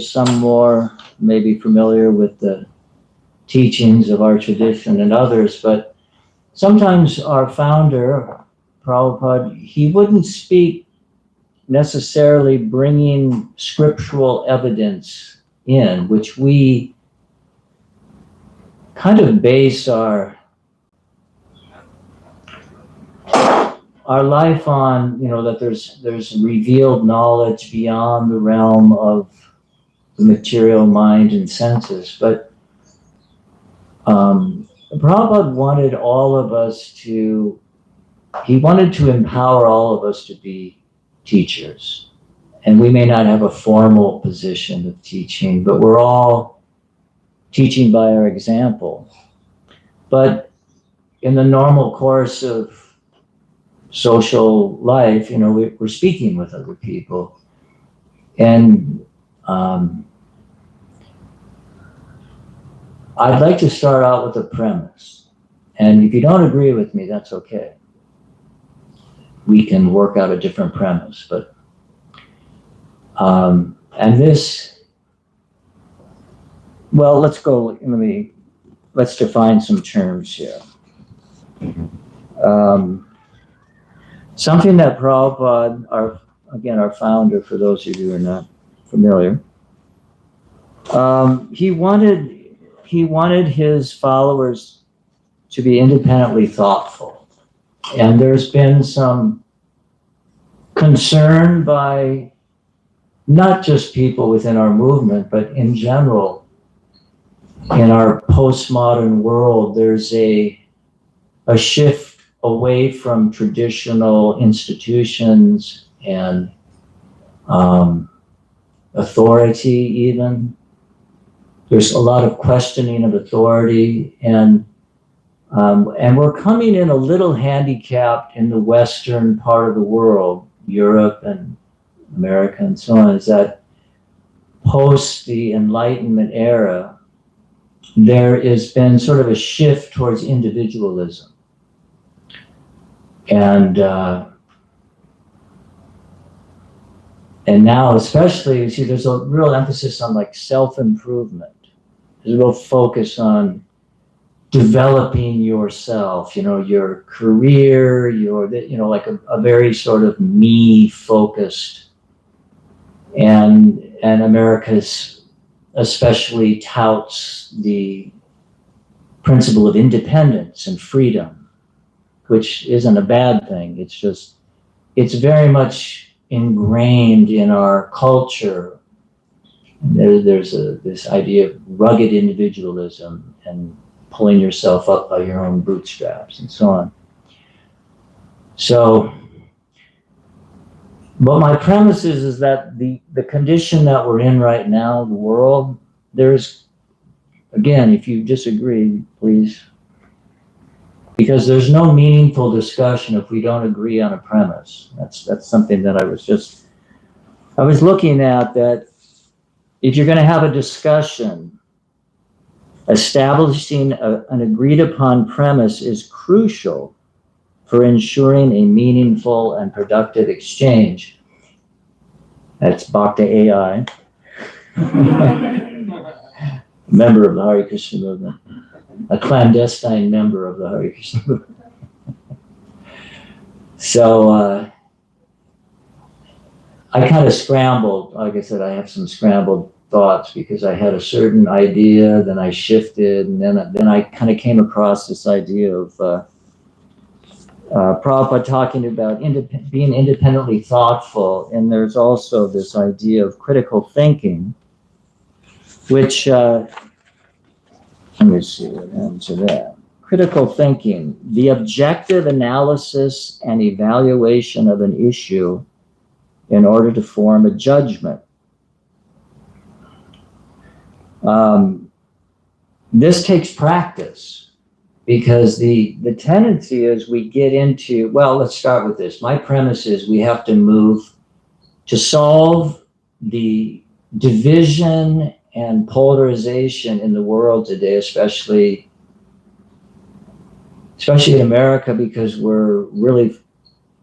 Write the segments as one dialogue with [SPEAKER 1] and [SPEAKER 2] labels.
[SPEAKER 1] some more maybe familiar with the teachings of our tradition and others, but sometimes our founder, Prabhupada, he wouldn't speak necessarily bringing scriptural evidence in, which we kind of base our life on, that there's revealed knowledge beyond the realm of the material mind and senses. But Prabhupada wanted all of us he wanted to empower all of us to be teachers. And we may not have a formal position of teaching, but we're all teaching by our example. But in the normal course of social life, we're speaking with other people. And I'd like to start out with a premise. And if you don't agree with me, that's okay. We can work out a different premise. But let's define some terms here. Something that Prabhupada, our founder, for those of you who are not familiar, he wanted his followers to be independently thoughtful. And there's been some concern by not just people within our movement, but in general, in our postmodern world, there's a shift away from traditional institutions and authority even. There's a lot of questioning of authority, and we're coming in a little handicapped in the Western part of the world, Europe and America and so on, is that post the Enlightenment era, there has been sort of a shift towards individualism. And now, especially, you see, there's a real emphasis on like self-improvement. There's a real focus on developing yourself, your career, like a very sort of me-focused. And America's especially touts the principle of independence and freedom, which isn't a bad thing. It's just, it's very much ingrained in our culture. There's this idea of rugged individualism and pulling yourself up by your own bootstraps and so on. So, but my premise is that the condition that we're in right now, the world, there's, again, if you disagree, please, because there's no meaningful discussion if we don't agree on a premise. That's something that I was looking at, that if you're going to have a discussion, establishing an agreed upon premise is crucial for ensuring a meaningful and productive exchange. That's Bhakti AI, member of the Hare Krishna movement, a clandestine member of the Hare Krishna movement. So I kind of scrambled. Like I said, I have some scrambled thoughts because I had a certain idea, then I shifted, and then I kind of came across this idea of Prabhupada talking about being independently thoughtful, and there's also this idea of critical thinking, which, let me see what happens to that. Critical thinking, the objective analysis and evaluation of an issue in order to form a judgment. This takes practice, because the tendency is we get into, well, let's start with this. My premise is we have to move to solve the division and polarization in the world today, especially in America, because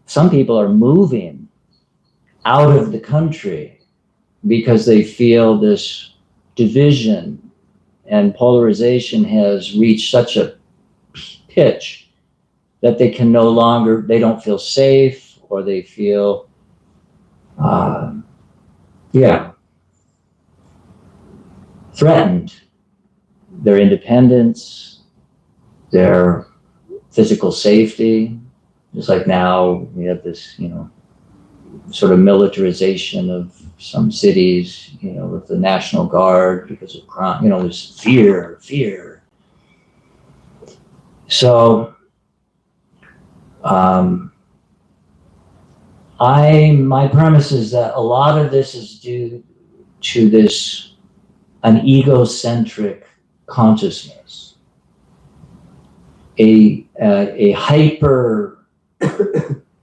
[SPEAKER 1] some people are moving out of the country. because they feel this division and polarization has reached such a pitch that they can no longer, they don't feel safe, or they feel, threatened. Their independence, their physical safety. Just like now we have this, sort of militarization of some cities, with the National Guard because of crime, there's fear. So, my premise is that a lot of this is due to an egocentric consciousness, a hyper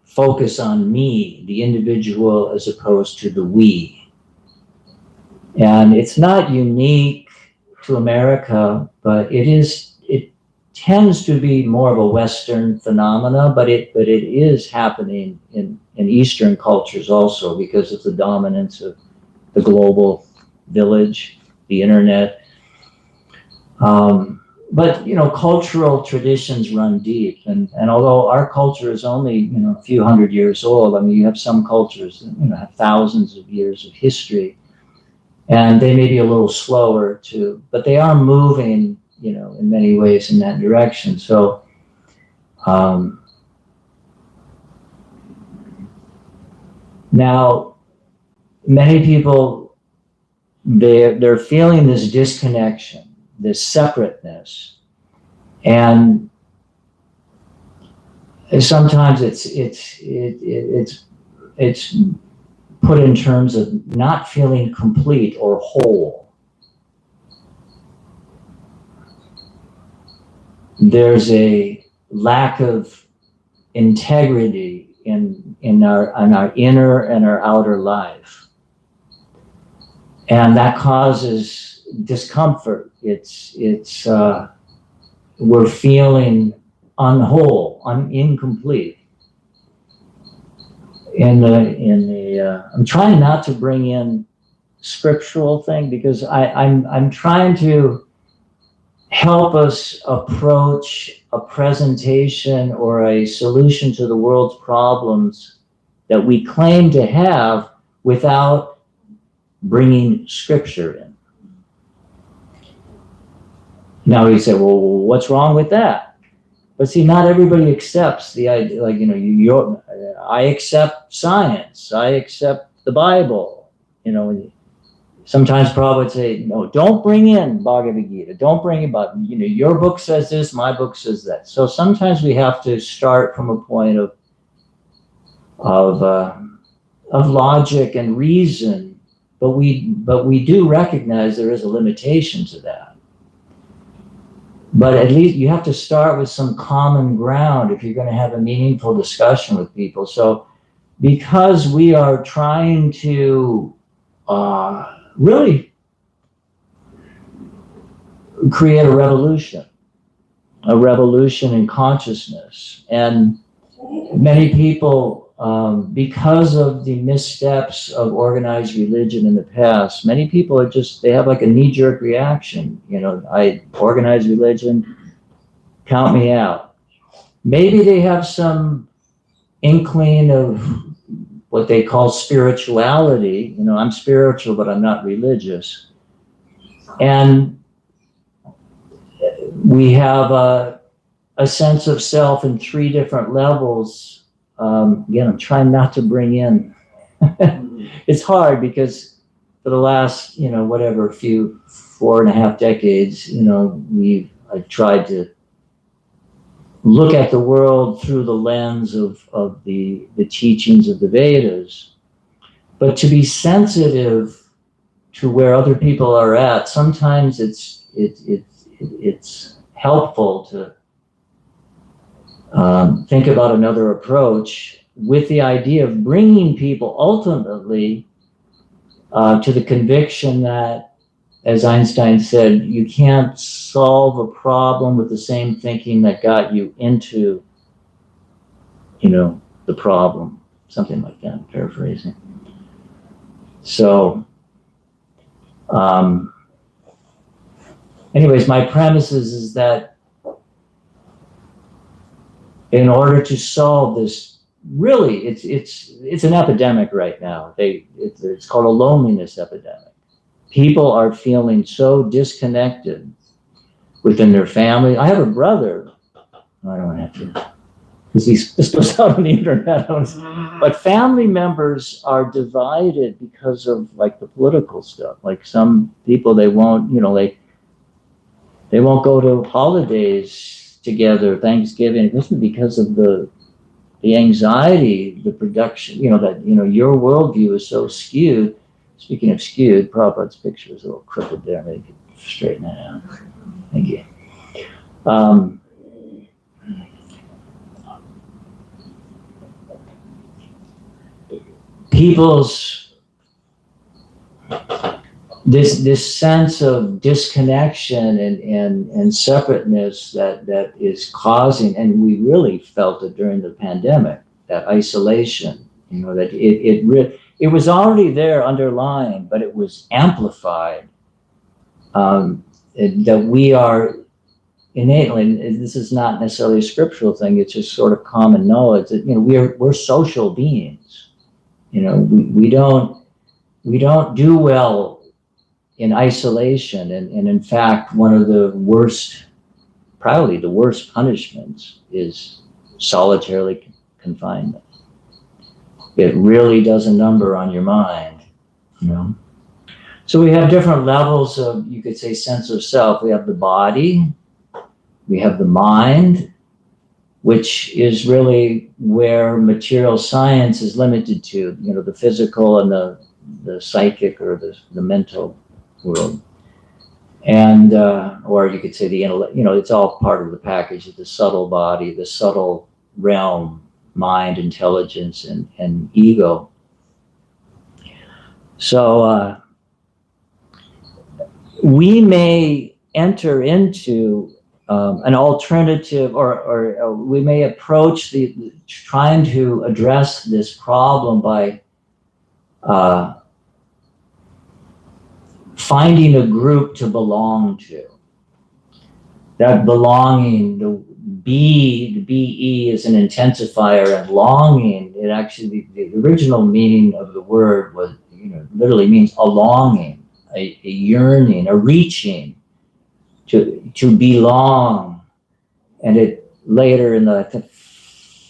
[SPEAKER 1] focus on me, the individual, as opposed to the we. And it's not unique to America, but it tends to be more of a Western phenomena, but it is happening in Eastern cultures also because of the dominance of the global village, the internet. But cultural traditions run deep, and although our culture is only a few hundred years old, I mean, you have some cultures that have thousands of years of history, and they may be a little slower but they are moving in many ways in that direction. So now many people, they're feeling this disconnection, this separateness, and sometimes it's put in terms of not feeling complete or whole. There's a lack of integrity in our inner and our outer life, and that causes discomfort. We're feeling unwhole, incomplete. I'm trying not to bring in scriptural thing because I'm trying to help us approach a presentation or a solution to the world's problems that we claim to have without bringing scripture in. Now you say, well, what's wrong with that? But see, not everybody accepts the idea, I accept science, I accept the Bible. Sometimes Prabhu would say, no, don't bring in Bhagavad Gita, don't bring about, your book says this, my book says that. So sometimes we have to start from a point of logic and reason, but we do recognize there is a limitation to that. But at least you have to start with some common ground if you're going to have a meaningful discussion with people. So because we are trying to really create a revolution in consciousness, and many people, because of the missteps of organized religion in the past, many people they have like a knee-jerk reaction. Organized religion, count me out. Maybe they have some inkling of what they call spirituality. I'm spiritual, but I'm not religious. And we have a sense of self in three different levels. Again, I'm trying not to bring in. It's hard because for the last, 4.5 decades, I've tried to look at the world through the lens of the teachings of the Vedas. But to be sensitive to where other people are at, sometimes it's helpful to think about another approach with the idea of bringing people ultimately to the conviction that, as Einstein said, you can't solve a problem with the same thinking that got you into, the problem. Something like that, I'm paraphrasing. So Anyways, my premise is that in order to solve this, really, it's an epidemic right now. It's called a loneliness epidemic. People are feeling so disconnected within their family. I have a brother. I don't have to, because this goes out on the internet. But family members are divided because of like the political stuff. Like some people, they won't go to holidays together, Thanksgiving, because of the anxiety, the production, your worldview is so skewed. Speaking of skewed, Prabhupada's picture is a little crooked there. Maybe you could straighten that out. Thank you. People's this sense of disconnection and separateness that is causing, and we really felt it during the pandemic, that isolation, that it was already there underlying, but it was amplified, that we are innately, and this is not necessarily a scriptural thing, it's just sort of common knowledge that, we're social beings. We don't do well in isolation, and in fact, one of the worst, probably the worst punishments is solitarily confinement. It really does a number on your mind, So we have different levels of, you could say, sense of self. We have the body, we have the mind, which is really where material science is limited to, the physical and the psychic or the mental world. And, or you could say the intellect, it's all part of the package of the subtle body, the subtle realm, mind, intelligence, and ego. So we may enter into an alternative, or we may approach trying to address this problem by finding a group to belong to. That belonging, the BE is an intensifier, and longing, it actually, the original meaning of the word was, literally means a longing, a yearning, a reaching to belong. And it later in the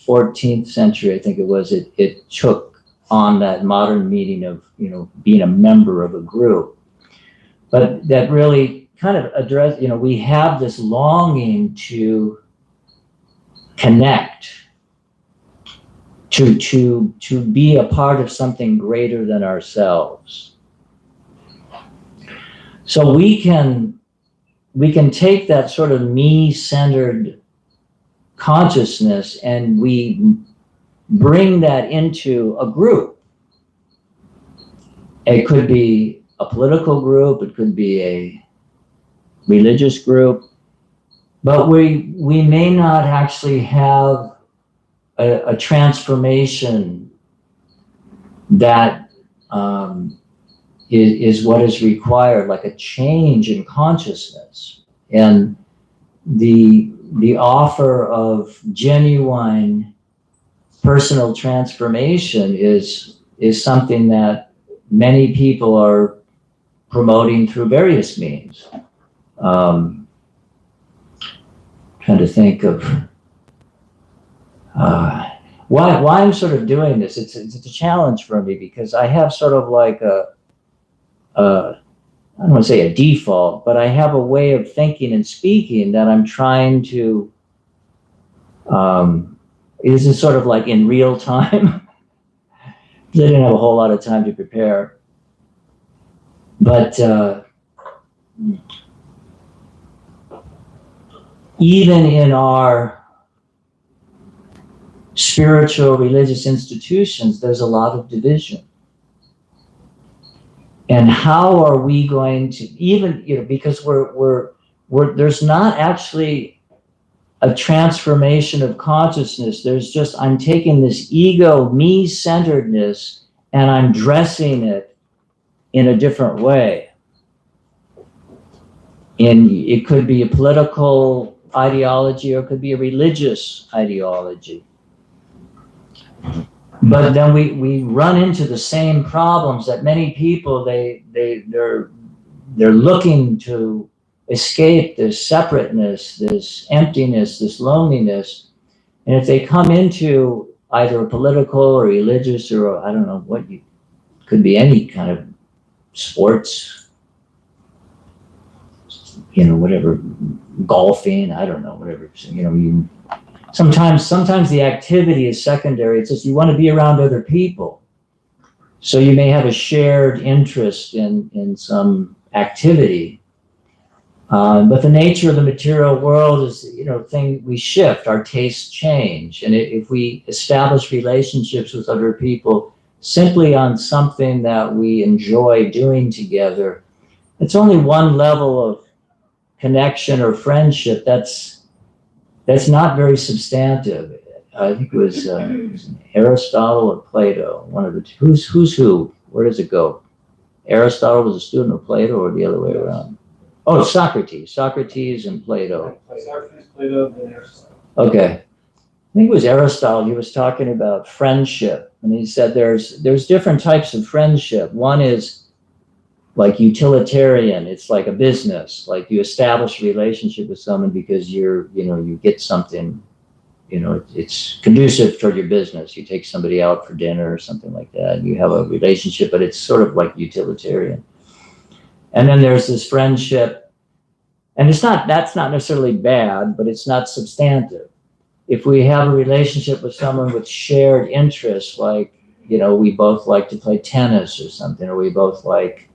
[SPEAKER 1] 14th century, I think it was, it took on that modern meaning of, being a member of a group. But that really kind of address, we have this longing to connect, to be a part of something greater than ourselves. So we can take that sort of me-centered consciousness and we bring that into a group. It could be a political group, it could be a religious group, but we may not actually have a transformation that is what is required, like a change in consciousness. And the offer of genuine personal transformation is something that many people are promoting through various means. Trying to think of why I'm sort of doing this. It's a challenge for me because I have sort of like I don't want to say a default, but I have a way of thinking and speaking that I'm trying to, this is sort of like in real time. I didn't have a whole lot of time to prepare. But even in our spiritual religious institutions, there's a lot of division. And how are we going to, even, because we're there's not actually a transformation of consciousness. There's just, I'm taking this ego, me-centeredness, and I'm dressing it in a different way. it could be a political ideology, or it could be a religious ideology. But then we run into the same problems that many people, they're looking to escape this separateness, this emptiness, this loneliness. And if they come into either a political or religious, or I don't know what, could be any kind of sports, whatever, golfing, I don't know, whatever, sometimes the activity is secondary. It's just you want to be around other people. So you may have a shared interest in some activity. But the nature of the material world is, we shift, our tastes change. And if we establish relationships with other people simply on something that we enjoy doing together, it's only one level of connection or friendship that's not very substantive. I think it was Aristotle or Plato, one of the two. Who's who? Where does it go? Aristotle was a student of Plato, or the other way around? Oh, Socrates and Plato.
[SPEAKER 2] Socrates, Plato, and Aristotle.
[SPEAKER 1] Okay. I think it was Aristotle. He was talking about friendship, and he said there's different types of friendship. One is like utilitarian. It's like a business. Like you establish a relationship with someone because you get something, it's conducive toward your business. You take somebody out for dinner or something like that. You have a relationship, but it's sort of like utilitarian. And then there's this friendship, and that's not necessarily bad, but it's not substantive. If we have a relationship with someone with shared interests, like, we both like to play tennis or something, or we both like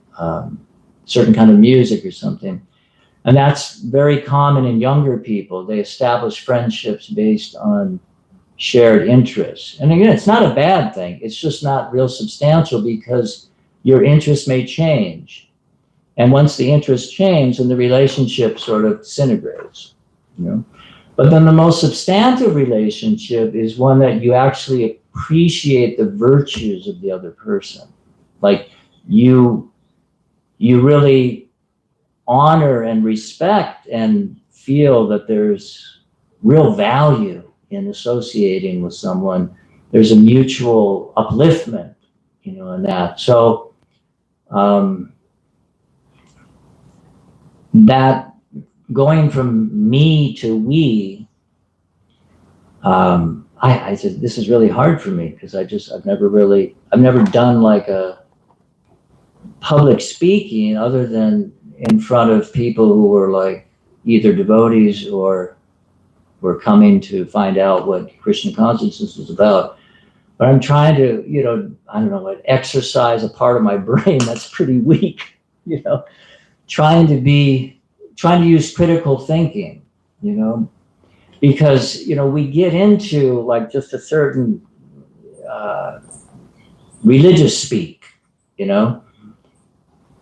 [SPEAKER 1] certain kind of music or something. And that's very common in younger people. They establish friendships based on shared interests. And again, it's not a bad thing. It's just not real substantial because your interests may change. And once the interests change, then the relationship sort of disintegrates. But then the most substantive relationship is one that you actually appreciate the virtues of the other person. Like you really honor and respect and feel that there's real value in associating with someone. There's a mutual upliftment, in that. So that going from me to we, I said, this is really hard for me because I've never done like a public speaking other than in front of people who were like either devotees or were coming to find out what Krishna consciousness was about. But I'm trying to, I don't know, exercise a part of my brain that's pretty weak, trying to use critical thinking, because, we get into like just a certain religious speak,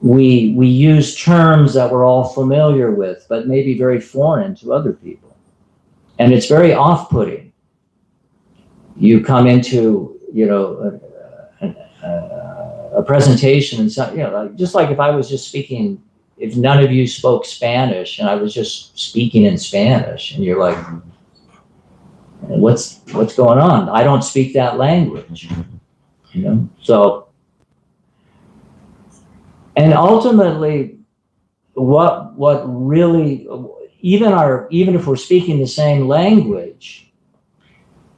[SPEAKER 1] we use terms that we're all familiar with, but maybe very foreign to other people. And it's very off-putting. You come into, a presentation and so, just like if I was just speaking, if none of you spoke Spanish and I was just speaking in Spanish and you're like, what's going on? I don't speak that language, So, and ultimately what really, even if we're speaking the same language,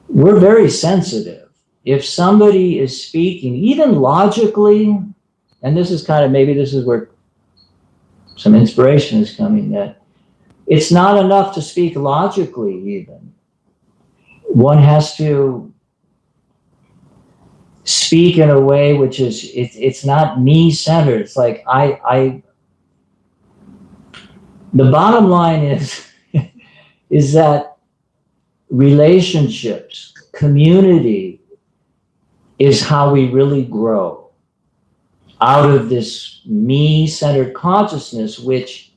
[SPEAKER 1] we're very sensitive. If somebody is speaking, even logically, and this is where some inspiration is coming, that it's not enough to speak logically even. One has to speak in a way which is, it's not me-centered. It's like the bottom line is that relationships, community is how we really grow out of this me-centered consciousness, which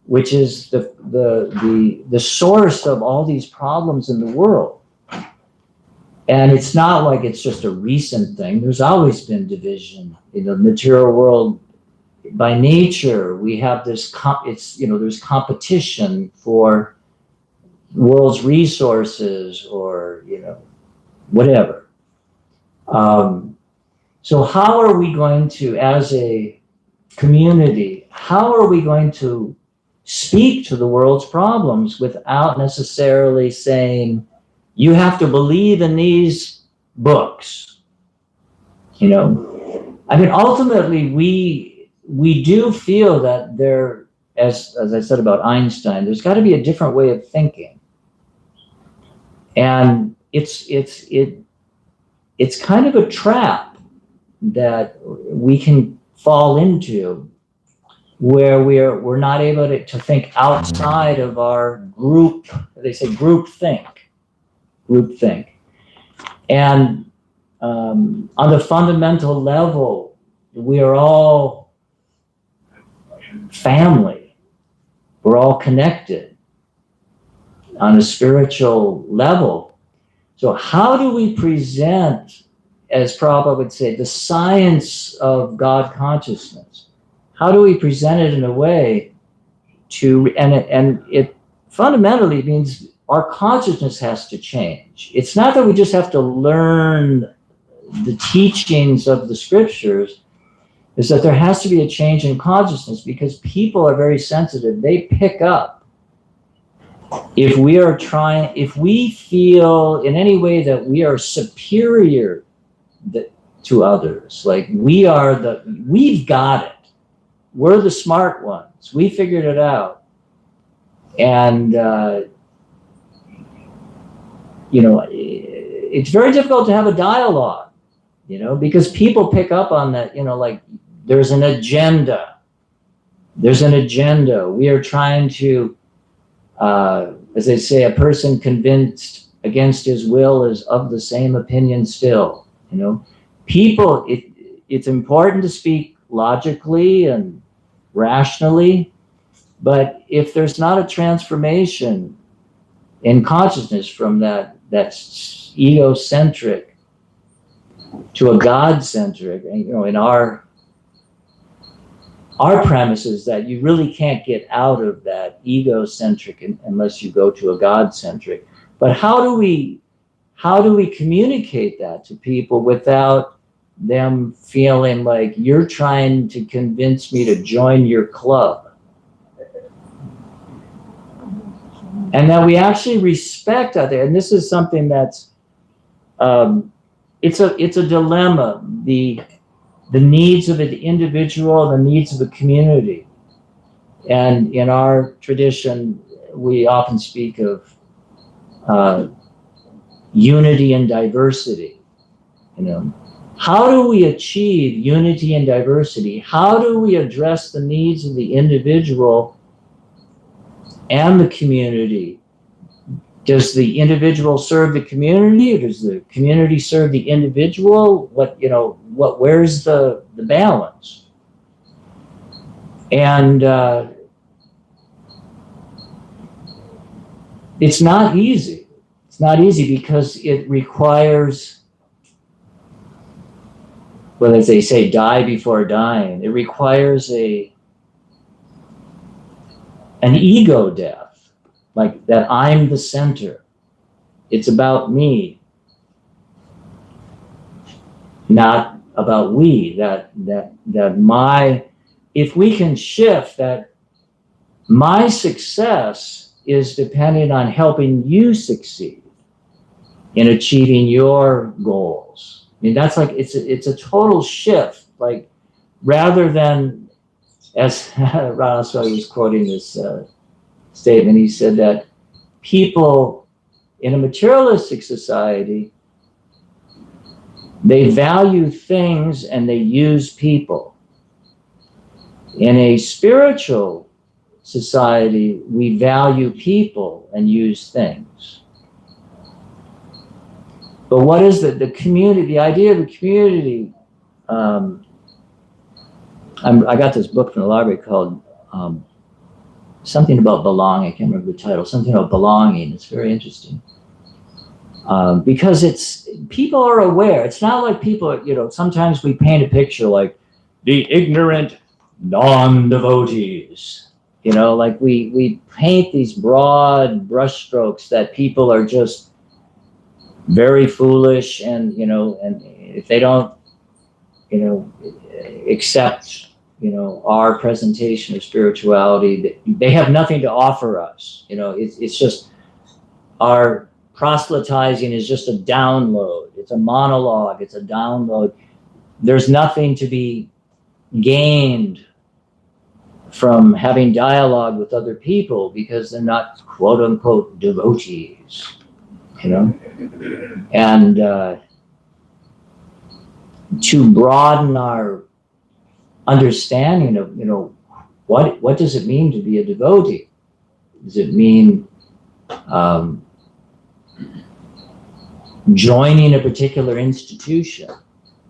[SPEAKER 1] is the source of all these problems in the world. And it's not like it's just a recent thing. There's always been division. The material world, by nature, we have this, there's competition for world's resources or, whatever. So how are we going to, as a community, how are we going to speak to the world's problems without necessarily saying, you have to believe in these books? Ultimately, we do feel that there, as I said about Einstein, there's got to be a different way of thinking. And it's kind of a trap that we can fall into, where we're not able to think outside of our group. They say group think. And on the fundamental level, we are all family. We're all connected on a spiritual level. So how do we present, as Prabhupada would say, the science of God consciousness? How do we present it in a way and it fundamentally means our consciousness has to change. It's not that we just have to learn the teachings of the scriptures, is that there has to be a change in consciousness, because people are very sensitive. They pick up if we feel in any way that we are superior to others, like we've got it. We're the smart ones. We figured it out. And, it's very difficult to have a dialogue, because people pick up on that, like there's an agenda. We are trying to, as they say, a person convinced against his will is of the same opinion still, People, it's important to speak logically and rationally, but if there's not a transformation in consciousness from that's egocentric to a God-centric, in our premise is that you really can't get out of that egocentric unless you go to a God-centric. But how do we communicate that to people without them feeling like you're trying to convince me to join your club? And that we actually respect other, and this is something that's it's a dilemma, the needs of an individual, the needs of a community. And in our tradition, we often speak of unity and diversity. How do we achieve unity and diversity? How do we address the needs of the individual and the community? Does the individual serve the community, or does the community serve the individual? Where's the balance? And it's not easy. It's not easy because it requires, well, as they say, die before dying. It requires an ego death, like that I'm the center. It's about me, not about we. If we can shift that, my success is dependent on helping you succeed in achieving your goals. That's like, it's a total shift. Like, rather than, as Ranaswami was quoting this statement, he said that people in a materialistic society, they value things and they use people. In a spiritual society, we value people and use things. But what is the community, the idea of the community? I got this book from the library called something about belonging. I can't remember the title. Something about belonging. It's very interesting. Because people are aware. It's not like people, sometimes we paint a picture like the ignorant non-devotees. You know, like we paint these broad brushstrokes that people are just very foolish, and you know, and if they don't, you know, accept, you know, our presentation of spirituality, they have nothing to offer us. You know, it's just our proselytizing is just a download. It's a monologue. It's a download. There's nothing to be gained from having dialogue with other people because they're not quote unquote devotees, you know? And to broaden our understanding of, you know, what does it mean to be a devotee? Does it mean joining a particular institution?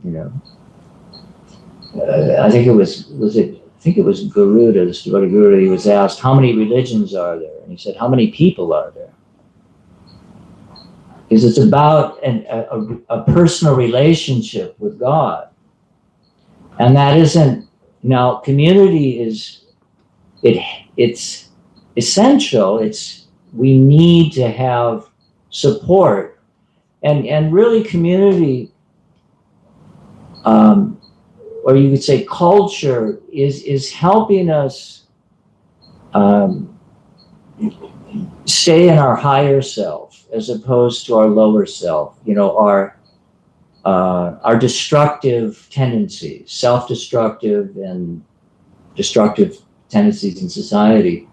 [SPEAKER 1] You know, I think it was Garuda, the Sri Garuda. He was asked, how many religions are there? And he said, how many people are there? Because it's about a personal relationship with God. And that isn't, now community is, it's essential. We need to have support. And really community, or you could say culture, is helping us stay in our higher self as opposed to our lower self. You know, our destructive tendencies, self-destructive and destructive tendencies in society.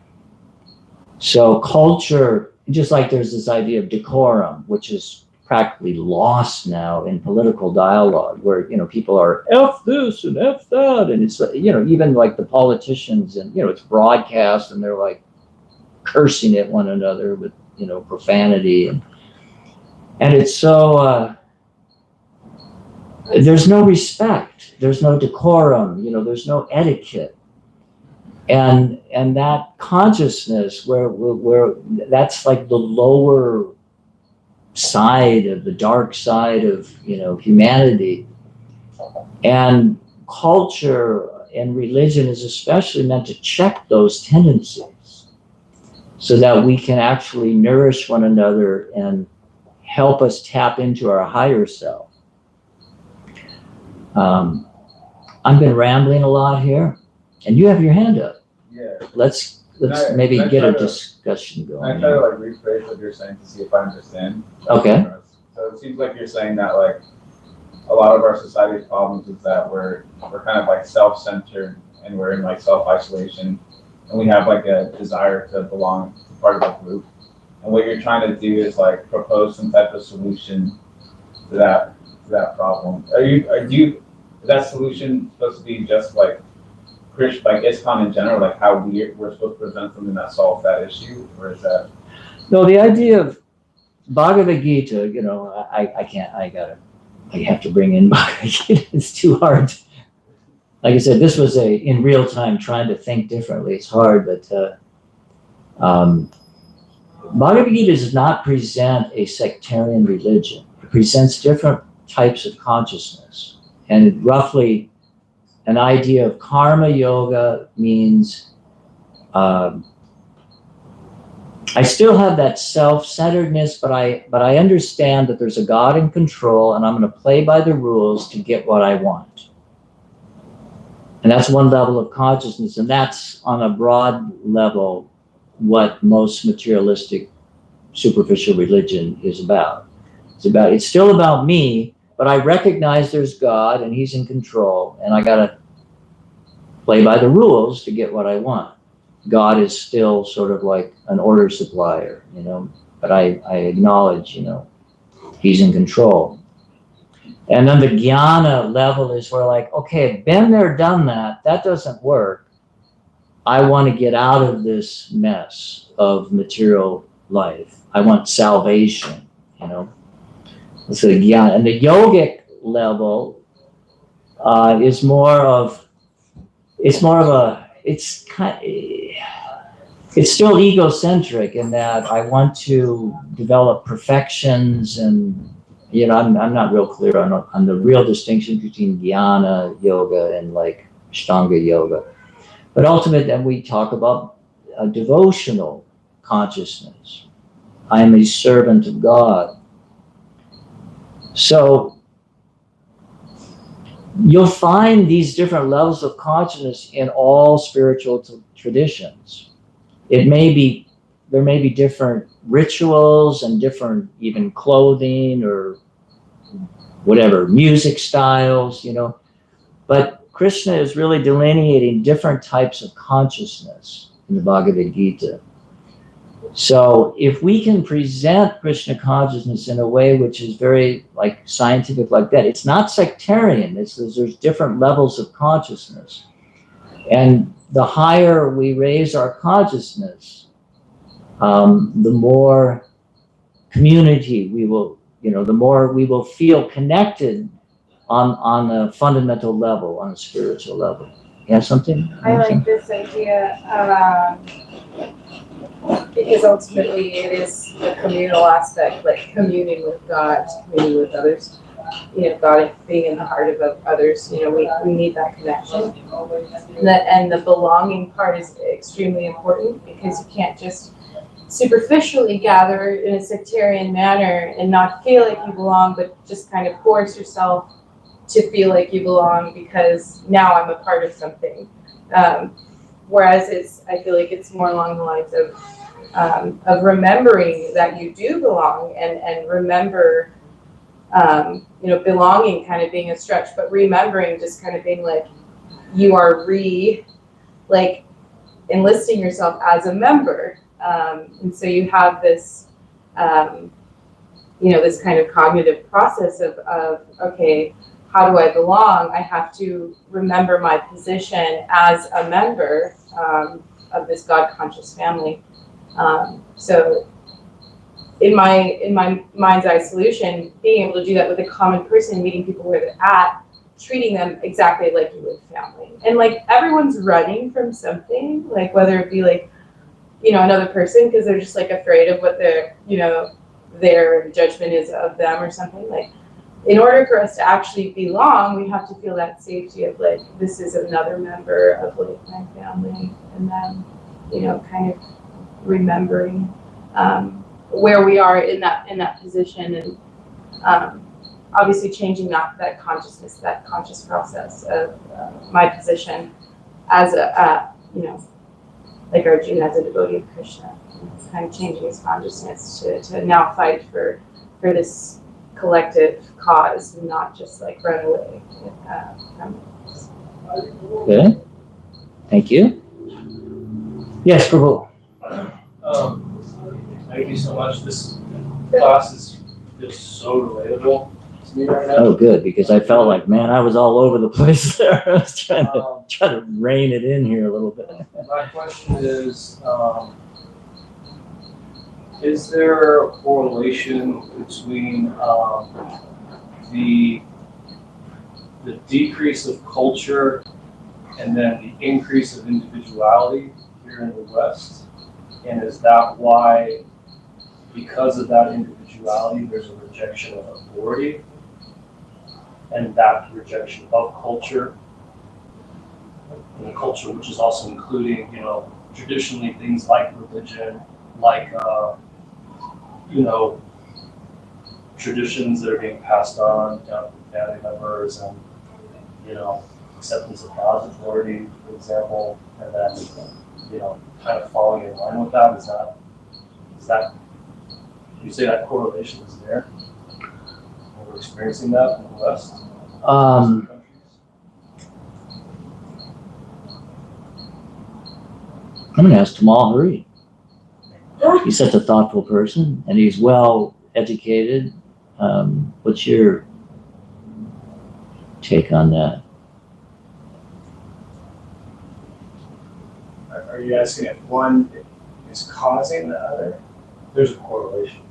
[SPEAKER 1] So culture, just like there's this idea of decorum, which is practically lost now in political dialogue, where, you know, people are F this and F that, and it's, you know, even like the politicians, and, you know, it's broadcast and they're like cursing at one another with, you know, profanity, and it's so there's no respect, there's no decorum, you know, there's no etiquette. And that consciousness where that's like the lower side of the dark side of, you know, humanity. And culture and religion is especially meant to check those tendencies so that we can actually nourish one another and help us tap into our higher self. I've been rambling a lot here, and you have your hand up.
[SPEAKER 3] Yeah.
[SPEAKER 1] Let's maybe get a discussion going.
[SPEAKER 3] I try to like rephrase what you're saying to see if I understand.
[SPEAKER 1] Okay.
[SPEAKER 3] So it seems like you're saying that like a lot of our society's problems is that we're kind of like self-centered, and we're in like self-isolation, and we have like a desire to belong to part of a group. And what you're trying to do is like propose some type of solution to that problem. Is that solution supposed to be just like Krishna, like ISKCON in general, like how we're supposed to present something that solves that issue, or is that?
[SPEAKER 1] No, the idea of Bhagavad Gita, you know, I have to bring in Bhagavad Gita. It's too hard. Like I said, this was in real time trying to think differently. It's hard, but Bhagavad Gita does not present a sectarian religion. It presents different types of consciousness. And roughly, an idea of karma yoga means I still have that self-centeredness, but I understand that there's a God in control, and I'm going to play by the rules to get what I want. And that's one level of consciousness, and that's on a broad level what most materialistic, superficial religion is about. It's still about me, but I recognize there's God and he's in control, and I got to play by the rules to get what I want. God is still sort of like an order supplier, you know, but I acknowledge, you know, he's in control. And then the jnana level is where like, okay, been there, done that, that doesn't work. I want to get out of this mess of material life. I want salvation, you know. So the jnana. And the yogic level is more of it's still egocentric in that I want to develop perfections, and you know, I'm not real clear on the real distinction between jnana yoga and like Ashtanga yoga. But ultimately, then we talk about a devotional consciousness. I am a servant of God. So you'll find these different levels of consciousness in all spiritual traditions. There may be different rituals and different even clothing or whatever, music styles, but Krishna is really delineating different types of consciousness in the Bhagavad Gita. So if we can present Krishna consciousness in a way which is very like scientific like that, it's not sectarian. There's different levels of consciousness. And the higher we raise our consciousness, the more community we will, the more we will feel connected on a fundamental level, on a spiritual level. You have something?
[SPEAKER 4] I like this idea because ultimately it is the communal aspect, like communing with God, communing with others. God being in the heart of others. We need that connection. And the belonging part is extremely important because you can't just superficially gather in a sectarian manner and not feel like you belong, but just kind of force yourself to feel like you belong because now I'm a part of something. Whereas I feel like it's more along the lines of remembering that you do belong and remember, belonging kind of being a stretch, but remembering just kind of being like you are enlisting yourself as a member. And so you have this, this kind of cognitive process of okay, how do I belong? I have to remember my position as a member of this God-conscious family. So in my mind's eye solution, being able to do that with a common person, meeting people where they're at, treating them exactly like you would family. And like everyone's running from something, like whether it be like, another person because they're just like afraid of what their judgment is of them or something. Like in order for us to actually belong, we have to feel that safety of like, this is another member of like my family, and then, kind of remembering where we are in that position, and obviously changing that consciousness, that conscious process of my position as like Arjuna as a devotee of Krishna. It's kind of changing his consciousness to now fight for this collective cause, and not just like run away from it.
[SPEAKER 1] Good. Thank you. Yes, Prabhu.
[SPEAKER 2] Thank you so much. This class is just so relatable to me right now.
[SPEAKER 1] Oh, good, because I felt like, man, I was all over the place there. I was trying to rein it in here a little bit.
[SPEAKER 2] My question is there a correlation between the decrease of culture and then the increase of individuality here in the West? And is that why, because of that individuality, there's a rejection of authority, and that rejection of culture, and the culture which is also including, traditionally things like religion, like, traditions that are being passed on down to family members, and, acceptance of God's authority, for example, and then, kind of falling in line with that. Is that, you say that correlation is there? And we're experiencing that in the West?
[SPEAKER 1] I'm going to ask Tamal Hari. He's such a thoughtful person, and he's well educated. What's your take on that?
[SPEAKER 5] Are you asking if one is causing the other?
[SPEAKER 2] There's a correlation.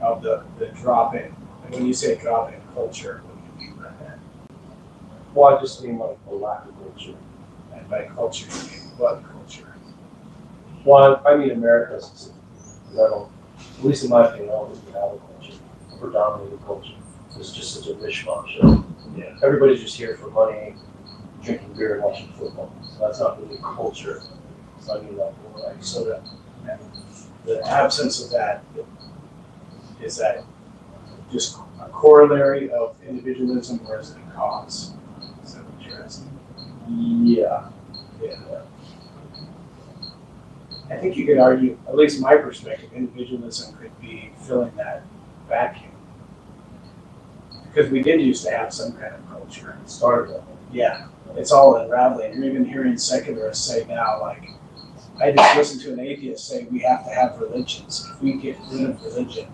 [SPEAKER 5] Of the drop in. And when you say drop in culture, what do you mean by that?
[SPEAKER 2] Well, I just mean like the lack of culture.
[SPEAKER 5] And by culture, you mean what culture?
[SPEAKER 2] Well, I mean America specifically. At least in my opinion, I don't think we have a culture, a predominated culture. It's just such a mishmash.
[SPEAKER 5] Yeah.
[SPEAKER 2] Everybody's just here for money, drinking beer and watching football. So that's not really culture. So I mean, like, more like,
[SPEAKER 5] So the absence of that, is that just a corollary of individualism, or is it a cause? Is that what you're asking?
[SPEAKER 2] yeah.
[SPEAKER 5] Yeah. I think you could argue, at least my perspective, individualism could be filling that vacuum. Because we did used to have some kind of culture.
[SPEAKER 2] It started that way.
[SPEAKER 5] Yeah, it's all unraveling. You're even hearing secularists say now, like, I just listened to an atheist say we have to have religions. If we get rid of religion,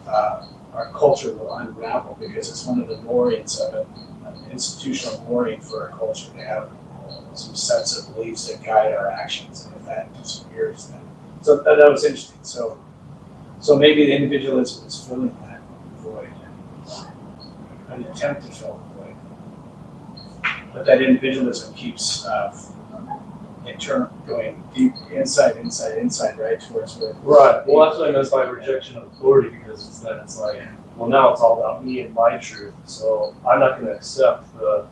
[SPEAKER 5] our culture will unravel, because it's one of the moorings of an institutional mooring for a culture to have some sets of beliefs that guide our actions. And if that disappears, then so that was interesting. So maybe the individualism is filling that void, an attempt to fill the void. But that individualism keeps internal, going deep inside, right towards where.
[SPEAKER 2] Right. Well, that's what I meant by rejection of authority, because it's like, well, now it's all about me and my truth. So I'm not going to accept the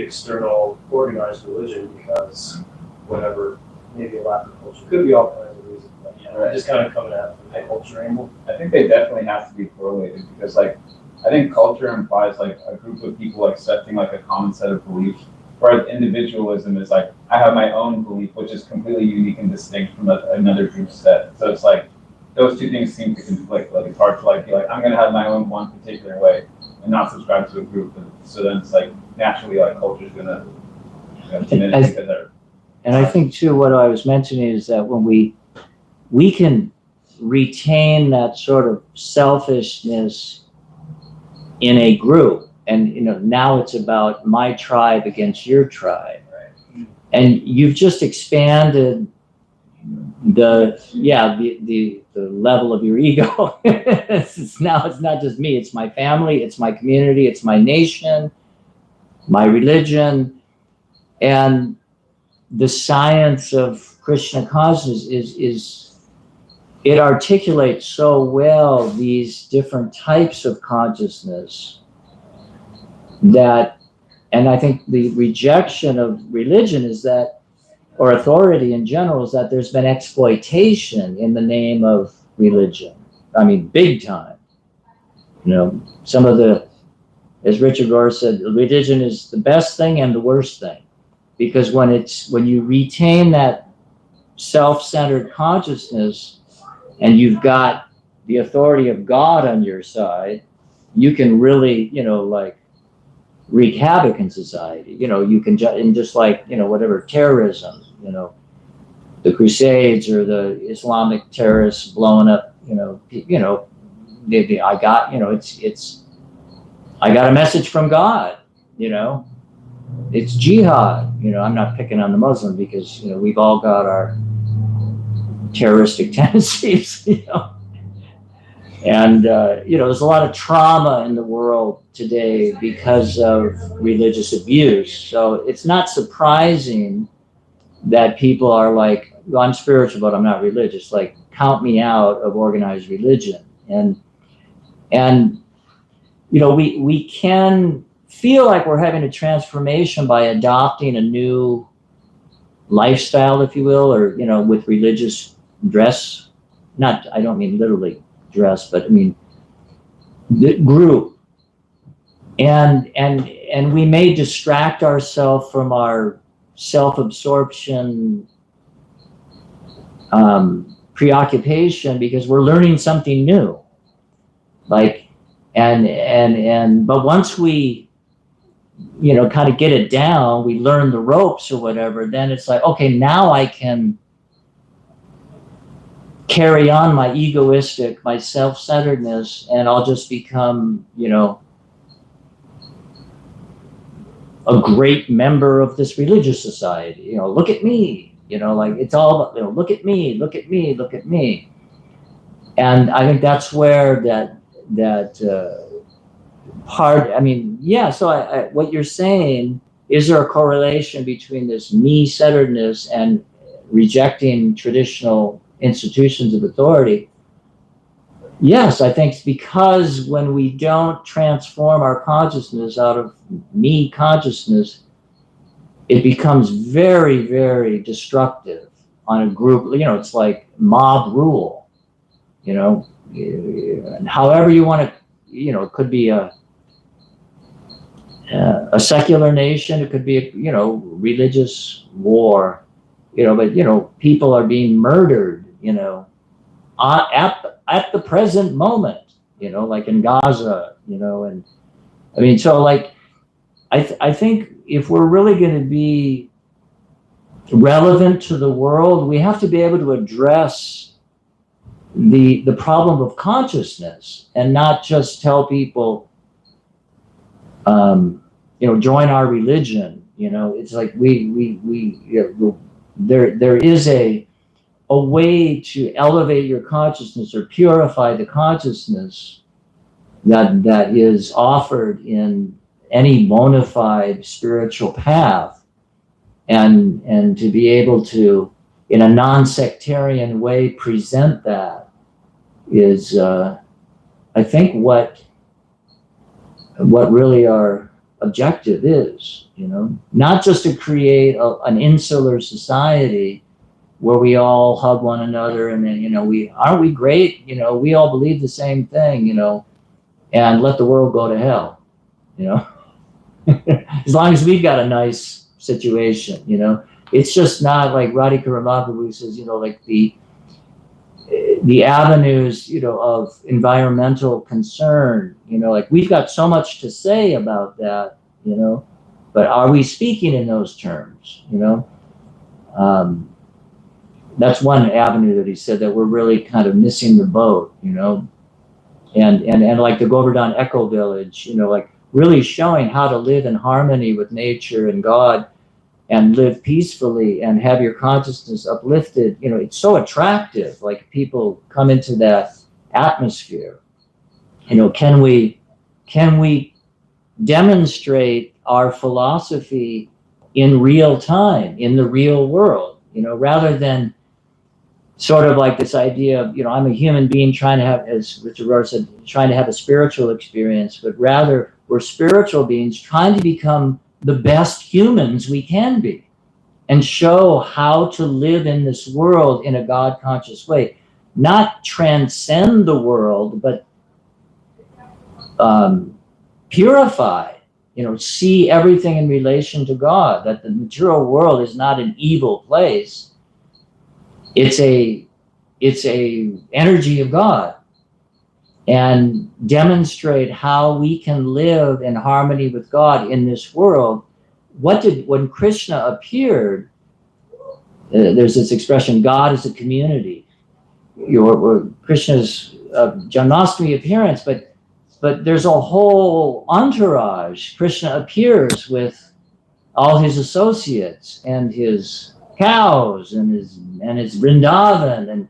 [SPEAKER 2] external organized religion because whatever, maybe a lack of culture, could be all kinds of reasons. But yeah,
[SPEAKER 3] Right.
[SPEAKER 2] just kind of coming at it from the culture angle.
[SPEAKER 3] I think they definitely have to be correlated because, like, I think culture implies like a group of people accepting like a common set of beliefs, whereas individualism is like I have my own belief, which is completely unique and distinct from another group's set. So it's like those two things seem to conflict. Like it's hard to like be like I'm going to have my own one particular way and not subscribe to a group. So then it's like naturally like culture is going to diminish because they're.
[SPEAKER 1] And I think too, what I was mentioning is that when we can retain that sort of selfishness in a group, and now it's about my tribe against your tribe, and you've just expanded the level of your ego. it's not just me, it's my family, it's my community, it's my nation, my religion, and the science of Krishna consciousness is it articulates so well these different types of consciousness that, and I think the rejection of religion is that, or authority in general, is that there's been exploitation in the name of religion. I mean, big time. Some of the, as Richard Rohr said, religion is the best thing and the worst thing. Because when you retain that self-centered consciousness and you've got the authority of God on your side, you can really, like wreak havoc in society. You can just like, whatever terrorism, the Crusades or the Islamic terrorists blowing up, I got, I got a message from God, it's jihad. I'm not picking on the Muslim because, we've all got our terroristic tendencies, And, there's a lot of trauma in the world today because of religious abuse. So it's not surprising that people are like, well, I'm spiritual, but I'm not religious. Like, count me out of organized religion. And we can feel like we're having a transformation by adopting a new lifestyle, if you will, or, with religious dress. I don't mean literally dress, but I mean the group, and we may distract ourselves from our self-absorption preoccupation because we're learning something new, like but once we kind of get it down, we learn the ropes or whatever, then it's like, okay, now I can carry on my egoistic, my self-centeredness, and I'll just become, a great member of this religious society. Look at me, like it's all about, look at me, look at me, look at me. And I think that's where that part, so what you're saying, is there a correlation between this me-centeredness and rejecting traditional institutions of authority? Yes, I think it's because when we don't transform our consciousness out of me consciousness it becomes very, very destructive on a group. It's like mob rule, and however you want to, it could be a secular nation, it could be a, religious war, but, people are being murdered, at the present moment, like in Gaza, and I mean, so like, I think if we're really going to be relevant to the world, we have to be able to address the problem of consciousness and not just tell people, join our religion. It's like there is a way to elevate your consciousness or purify the consciousness that is offered in any bona fide spiritual path, and to be able to, in a non-sectarian way, present that is, I think, what really our objective is. Not just to create an insular society where we all hug one another and then aren't we great? We all believe the same thing. And let the world go to hell. As long as we've got a nice situation, it's just not like Radhika Ramaprabhu says, like the avenues, of environmental concern, like we've got so much to say about that, but are we speaking in those terms, that's one avenue that he said that we're really kind of missing the boat, and like the Govardhan Eco Village, like really showing how to live in harmony with nature and God and live peacefully and have your consciousness uplifted. It's so attractive. Like people come into that atmosphere. Can we demonstrate our philosophy in real time, in the real world, rather than sort of like this idea of, I'm a human being trying to have, as Richard Rohr said, trying to have a spiritual experience, but rather we're spiritual beings trying to become the best humans we can be and show how to live in this world in a God-conscious way. Not transcend the world, but purify, see everything in relation to God, that the material world is not an evil place. It's a energy of God, and demonstrate how we can live in harmony with God in this world. When Krishna appeared, there's this expression, God is a community. Krishna's Janmashtami appearance, but there's a whole entourage. Krishna appears with all his associates and his cows and his Vrindavan, and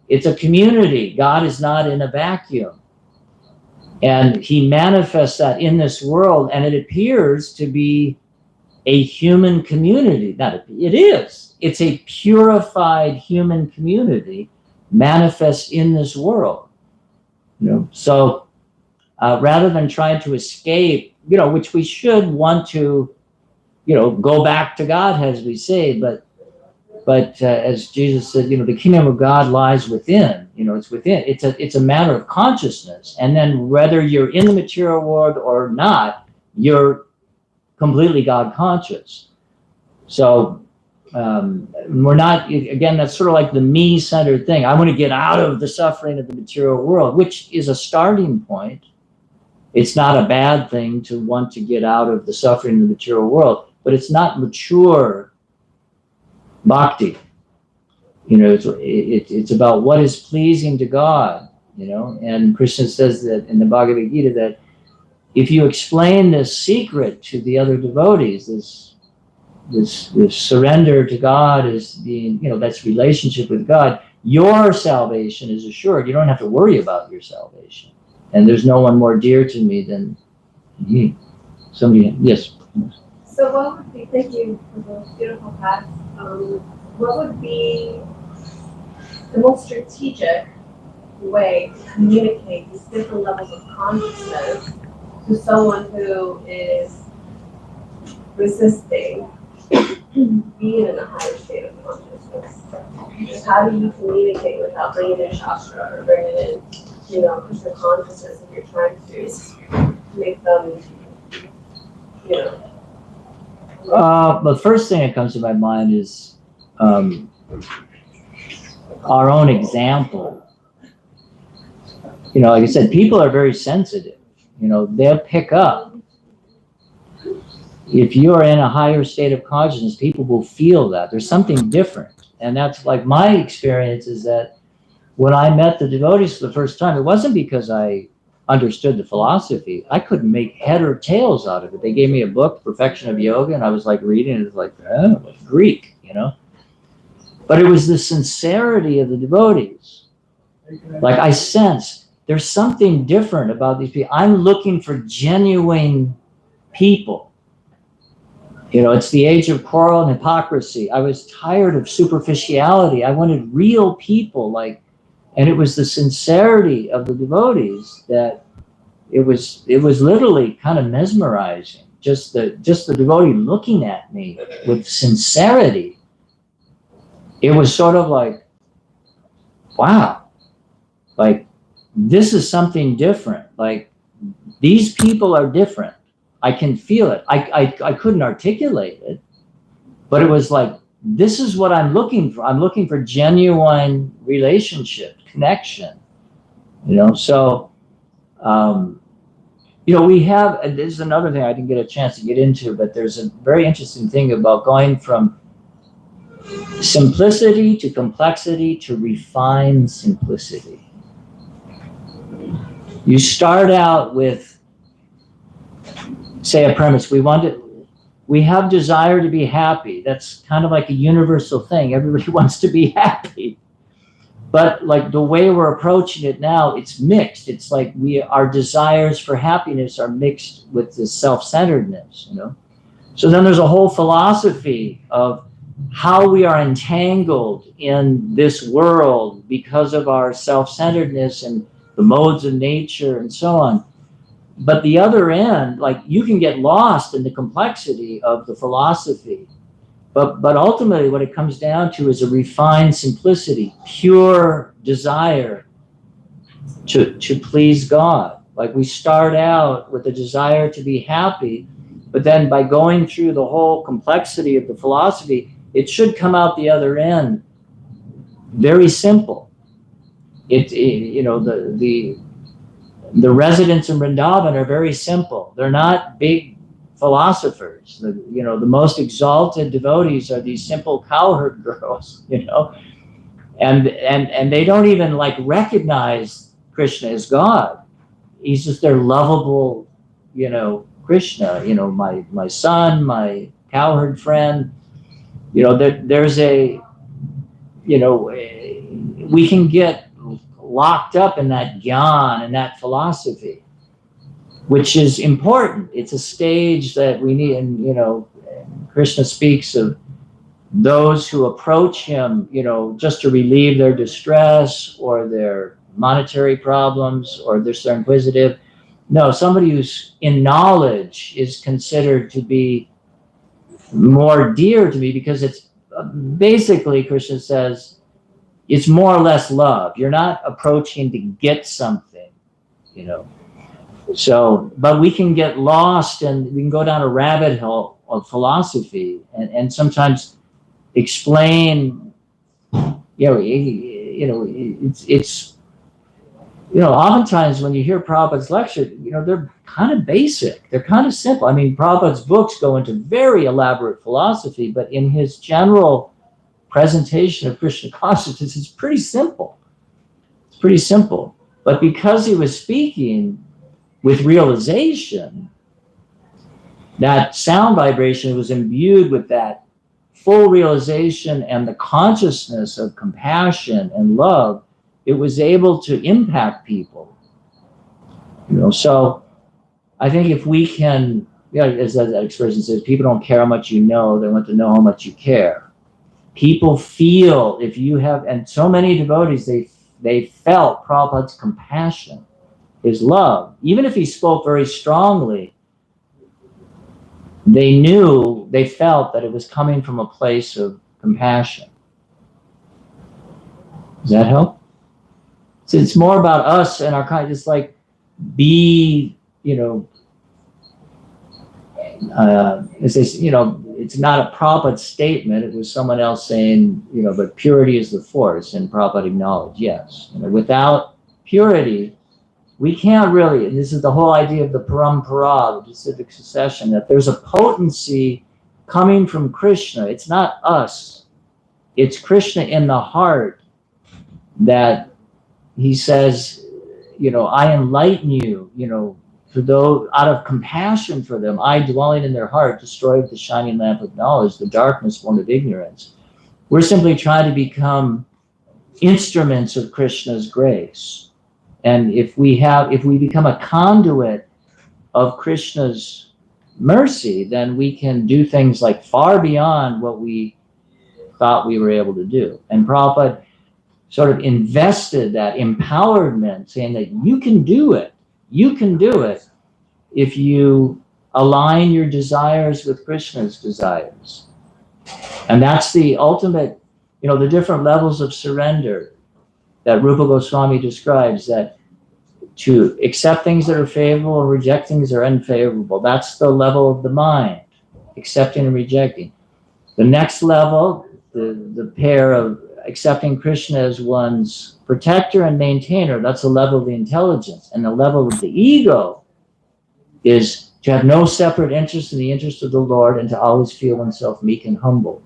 [SPEAKER 1] it's a community. God is not in a vacuum, and he manifests that in this world, and it appears to be a human community. It is. It's a purified human community manifest in this world. So rather than trying to escape, which we should want to, go back to God, as we say, but as Jesus said, the kingdom of God lies within. It's within. It's a matter of consciousness, and then whether you're in the material world or not, you're completely God conscious. So we're not. Again, that's sort of like the me-centered thing. I want to get out of the suffering of the material world, which is a starting point. It's not a bad thing to want to get out of the suffering of the material world, but it's not mature bhakti. It's about what is pleasing to God, and Krishna says that in the Bhagavad Gita, that if you explain this secret to the other devotees, this surrender to God is being, that's relationship with God, your salvation is assured. You don't have to worry about your salvation. And there's no one more dear to me than he. Somebody, yes.
[SPEAKER 6] So what would be, thank you for those beautiful paths. What would be the most strategic way to communicate these different levels of consciousness to someone who is resisting being in a higher state of consciousness? Just how do you communicate without bringing in Shastra or bringing in, Krishna consciousness if you're trying to make them,
[SPEAKER 1] The first thing that comes to my mind is our own example. Like I said, people are very sensitive. They'll pick up. If you are in a higher state of consciousness, people will feel that. There's something different. And that's like my experience is that when I met the devotees for the first time, it wasn't because I understood the philosophy. I couldn't make head or tails out of it. They gave me a book, Perfection of Yoga, and I was like reading it, like, Greek, But it was the sincerity of the devotees. Like I sense there's something different about these people. I'm looking for genuine people. It's the age of quarrel and hypocrisy. I was tired of superficiality. I wanted real people, and it was the sincerity of the devotees that it was literally kind of mesmerizing. Just the devotee looking at me with sincerity. It was sort of like, wow, like this is something different. Like these people are different. I can feel it. I couldn't articulate it, but it was like, this is what I'm looking for. I'm looking for genuine relationship, connection, So, we have, and this is another thing I didn't get a chance to get into, but there's a very interesting thing about going from simplicity to complexity to refined simplicity. You start out with, say, a premise. We have desire to be happy. That's kind of like a universal thing. Everybody wants to be happy. But like the way we're approaching it now, it's mixed. It's like our desires for happiness are mixed with this self-centeredness, So then there's a whole philosophy of how we are entangled in this world because of our self-centeredness and the modes of nature and so on. But the other end, like you can get lost in the complexity of the philosophy. But ultimately what it comes down to is a refined simplicity, pure desire to please God. Like we start out with a desire to be happy, but then by going through the whole complexity of the philosophy, it should come out the other end very simple. The residents in Vrindavan are very simple. They're not big philosophers. The most exalted devotees are these simple cowherd girls, and they don't even recognize Krishna as God. He's just their lovable, Krishna, my son, my cowherd friend. There's a, we can get locked up in that gyan and that philosophy, which is important. It's a stage that we need. And, Krishna speaks of those who approach him, just to relieve their distress or their monetary problems or they're inquisitive. No, somebody who's in knowledge is considered to be more dear to me because it's basically, Krishna says, it's more or less love. You're not approaching to get something, So, but we can get lost and we can go down a rabbit hole of philosophy and sometimes explain, it's oftentimes when you hear Prabhupada's lecture, they're kind of basic. They're kind of simple. I mean, Prabhupada's books go into very elaborate philosophy, but in his general presentation of Krishna consciousness is pretty simple. It's pretty simple. But because he was speaking with realization, that sound vibration was imbued with that full realization and the consciousness of compassion and love, it was able to impact people. So I think if we can, as that expression says, people don't care how much you know, they want to know how much you care. People feel if you have, and so many devotees, they felt Prabhupada's compassion, his love. Even if he spoke very strongly, they felt that it was coming from a place of compassion. Does that help? So it's more about us and our kind. It's like be, it's this, it's not a Prabhupada statement. It was someone else saying, but purity is the force, and Prabhupada acknowledged, yes. Without purity, we can't really, and this is the whole idea of the parampara, the specific succession, that there's a potency coming from Krishna. It's not us. It's Krishna in the heart that he says, I enlighten you, for those out of compassion for them, I dwelling in their heart, destroy with the shining lamp of knowledge the darkness born of ignorance. We're simply trying to become instruments of Krishna's grace. And if we become a conduit of Krishna's mercy, then we can do things like far beyond what we thought we were able to do. And Prabhupada sort of invested that empowerment, saying that you can do it. You can do it if you align your desires with Krishna's desires. And that's the ultimate, the different levels of surrender that Rupa Goswami describes, that to accept things that are favorable and reject things that are unfavorable. That's the level of the mind, accepting and rejecting. The next level, the pair of accepting Krishna as one's protector and maintainer, that's the level of the intelligence. And the level of the ego is to have no separate interest in the interest of the Lord and to always feel oneself meek and humble.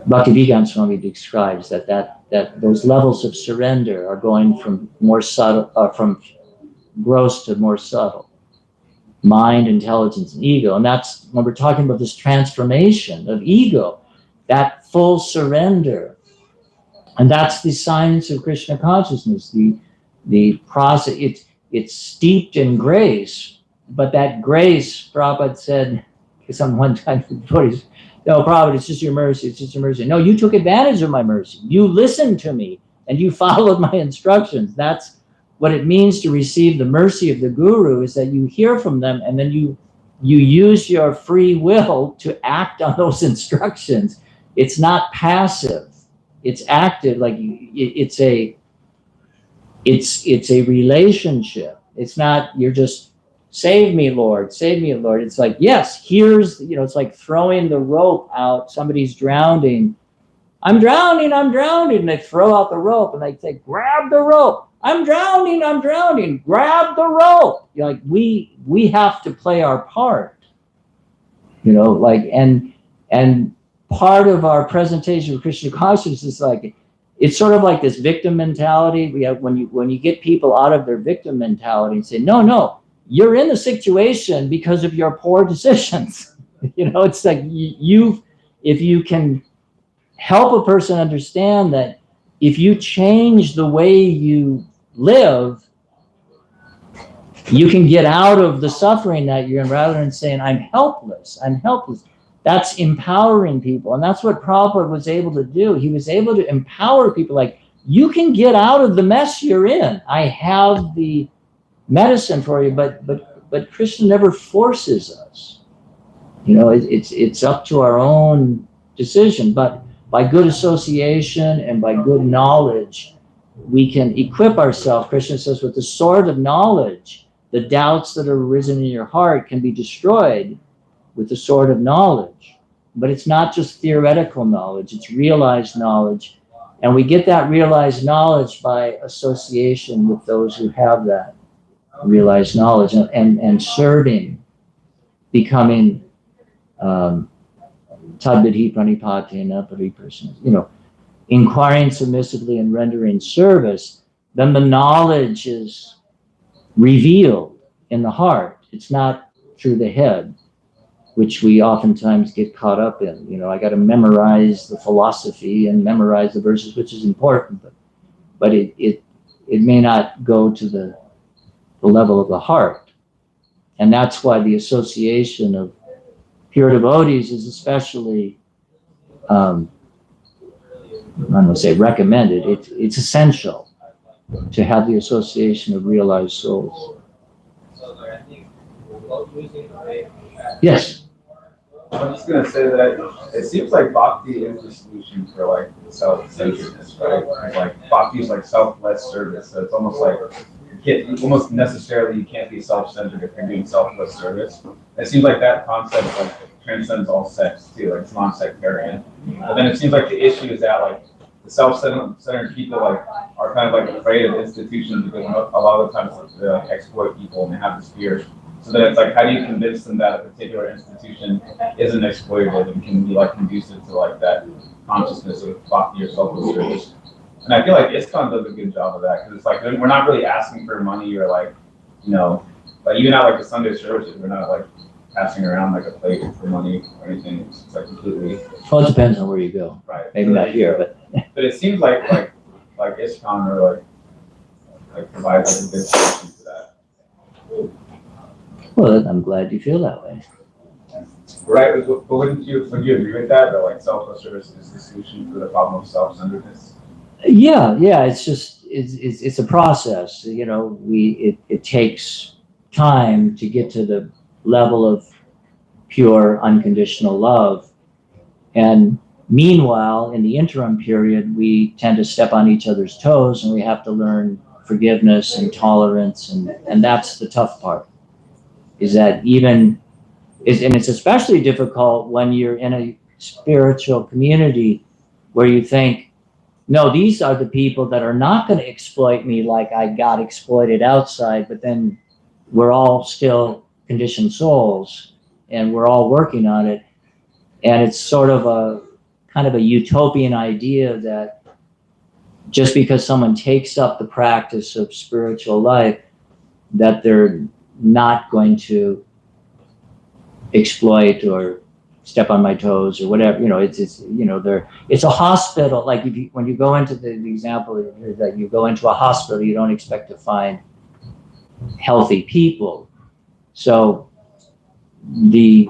[SPEAKER 1] Bhaktivedanta Swami describes that those levels of surrender are going from more subtle, from gross to more subtle. Mind, intelligence, and ego. And that's when we're talking about this transformation of ego, that full surrender. And that's the science of Krishna consciousness, the process. It's steeped in grace, but that grace, Prabhupada said, one time before, no, Prabhupada, it's just your mercy, it's just your mercy. No, you took advantage of my mercy. You listened to me and you followed my instructions. That's what it means to receive the mercy of the Guru, is that you hear from them and then you use your free will to act on those instructions. It's not passive. It's active. Like it's a relationship. It's not, you're just, save me, Lord, save me, Lord. It's like, yes, here's, it's like throwing the rope out. Somebody's drowning. I'm drowning. And they throw out the rope and they say, grab the rope. I'm drowning. Grab the rope. Like we have to play our part, and part of our presentation of Krishna consciousness is like, it's sort of like this victim mentality. We have, when you get people out of their victim mentality and say, no, you're in the situation because of your poor decisions. It's like if you can help a person understand that if you change the way you live, you can get out of the suffering that you're in, rather than saying, I'm helpless. That's empowering people. And that's what Prabhupada was able to do. He was able to empower people, like, you can get out of the mess you're in. I have the medicine for you, but Krishna never forces us. It's up to our own decision. But by good association and by good knowledge, we can equip ourselves. Krishna says, with the sword of knowledge, the doubts that are arisen in your heart can be destroyed with the sword of knowledge. But it's not just theoretical knowledge, it's realized knowledge. And we get that realized knowledge by association with those who have that realized knowledge, and serving, becoming tadvidhi pranipatena pariprasana, inquiring submissively and rendering service. Then the knowledge is revealed in the heart. It's not through the head, which we oftentimes get caught up in. I got to memorize the philosophy and memorize the verses, which is important, but it may not go to the level of the heart. And that's why the association of pure devotees is especially, I'm going to say recommended. It's essential to have the association of realized souls. Yes.
[SPEAKER 3] I'm just gonna say that it seems like bhakti is the solution for like self-centeredness, right? It's like bhakti is like selfless service, so it's almost like almost necessarily you can't be self-centered if you're doing selfless service. It seems like that concept like transcends all sects too, like it's non-sectarian. But then it seems like the issue is that like the self-centered people like are kind of like afraid of institutions because a lot of the times they like exploit people and they have this fear. So then it's like, how do you convince them that a particular institution isn't exploitative and can be like conducive to like that consciousness of bhakti or selfless service? And I feel like ISKCON does a good job of that because it's like we're not really asking for money or like, you know, like even at like the Sunday services, we're not like passing around like a plate for money or anything. It's like completely.
[SPEAKER 1] Well, it depends on where you go.
[SPEAKER 3] Right.
[SPEAKER 1] Maybe not here, but.
[SPEAKER 3] But it seems like ISKCON or like provides like a good solution to that.
[SPEAKER 1] Well, I'm glad you feel that way.
[SPEAKER 3] Right, but would you agree with that? That like selfless service is the solution for the problem of self-centeredness?
[SPEAKER 1] Yeah, it's just it's a process. You know, it takes time to get to the level of pure unconditional love, and meanwhile, in the interim period, we tend to step on each other's toes, and we have to learn forgiveness and tolerance, and that's the tough part. Is that and it's especially difficult when you're in a spiritual community where you think, no, these are the people that are not going to exploit me like I got exploited outside, but then we're all still conditioned souls and we're all working on it. And it's sort of a kind of a utopian idea that just because someone takes up the practice of spiritual life, that they're not going to exploit or step on my toes or whatever. You know, it's a hospital. Like when you go into the example that you go into a hospital, you don't expect to find healthy people. So the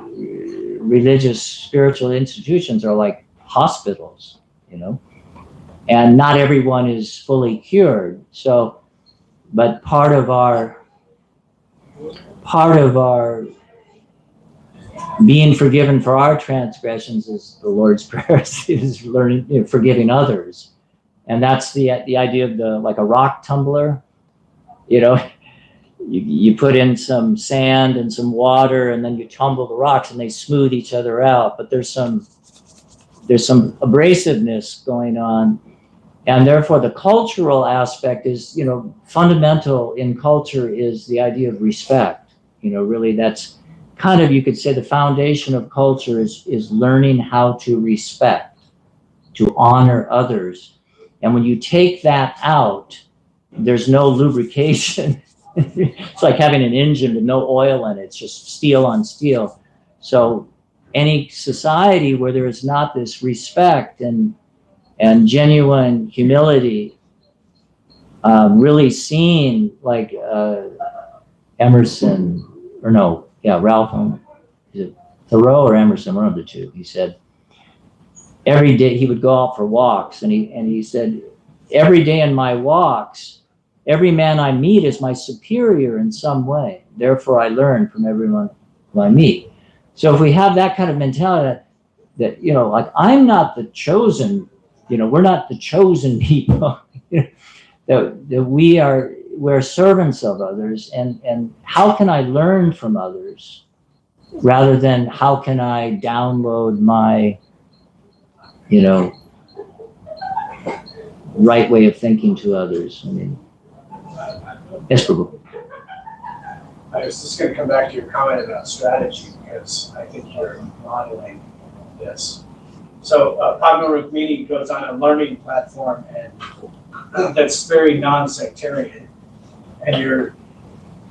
[SPEAKER 1] religious spiritual institutions are like hospitals, you know, and not everyone is fully cured. So, but part of our being forgiven for our transgressions is the Lord's Prayer, is learning, forgiving others. And that's the idea of like a rock tumbler, you know, you put in some sand and some water and then you tumble the rocks and they smooth each other out. But there's some abrasiveness going on. And therefore the cultural aspect is, fundamental in culture is the idea of respect. Really that's kind of, you could say the foundation of culture is learning how to respect, to honor others. And when you take that out, there's no lubrication. It's like having an engine with no oil in it. It's just steel on steel. So any society where there is not this respect and genuine humility, really seen like Emerson, Ralph, is it Thoreau or Emerson, one of the two. He said every day he would go out for walks, and he said every day in my walks, every man I meet is my superior in some way. Therefore, I learn from everyone who I meet. So if we have that kind of mentality that like I'm not the chosen, we're not the chosen people, that we're servants of others, and how can I learn from others rather than how can I download my, right way of thinking to others. I mean, yes, Prabhu.
[SPEAKER 5] I was just going to come back to your comment about strategy because I think you're modeling this. So Padma Rukmini goes on a learning platform and that's very non-sectarian, and you're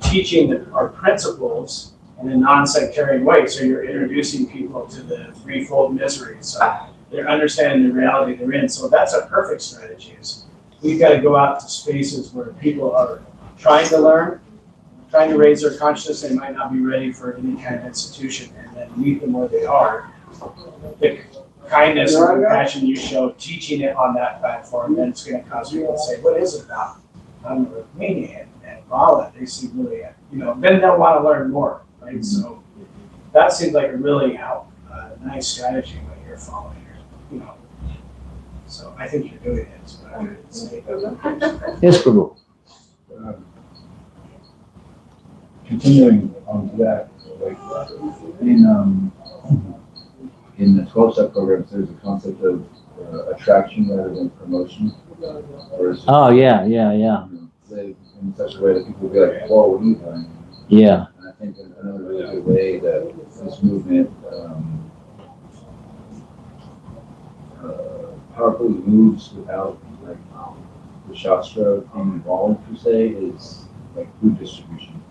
[SPEAKER 5] teaching our principles in a non-sectarian way. So you're introducing people to the threefold miseries. So they're understanding the reality they're in. So that's a perfect strategy. We've got to go out to spaces where people are trying to learn, trying to raise their consciousness. They might not be ready for any kind of institution, and then meet them where they are. The kindness and compassion you show, teaching it on that platform, then it's going to cause people to say, what is it about Rukmini and Bala? They seem really, then they'll want to learn more right? So that seems like a really nice strategy what you're following here, you know. So I think you're doing it, but I would say.
[SPEAKER 1] Yes, Prabhu.
[SPEAKER 7] Continuing on to that, like in the 12-step programs, there's a concept of attraction rather than promotion.
[SPEAKER 1] Oh, yeah.
[SPEAKER 7] Live in such a way that people will be like, "Whoa, what are you doing?"
[SPEAKER 1] Yeah.
[SPEAKER 7] And I think another really good way that this movement powerfully moves without like the Shastra being involved per se is like food distribution.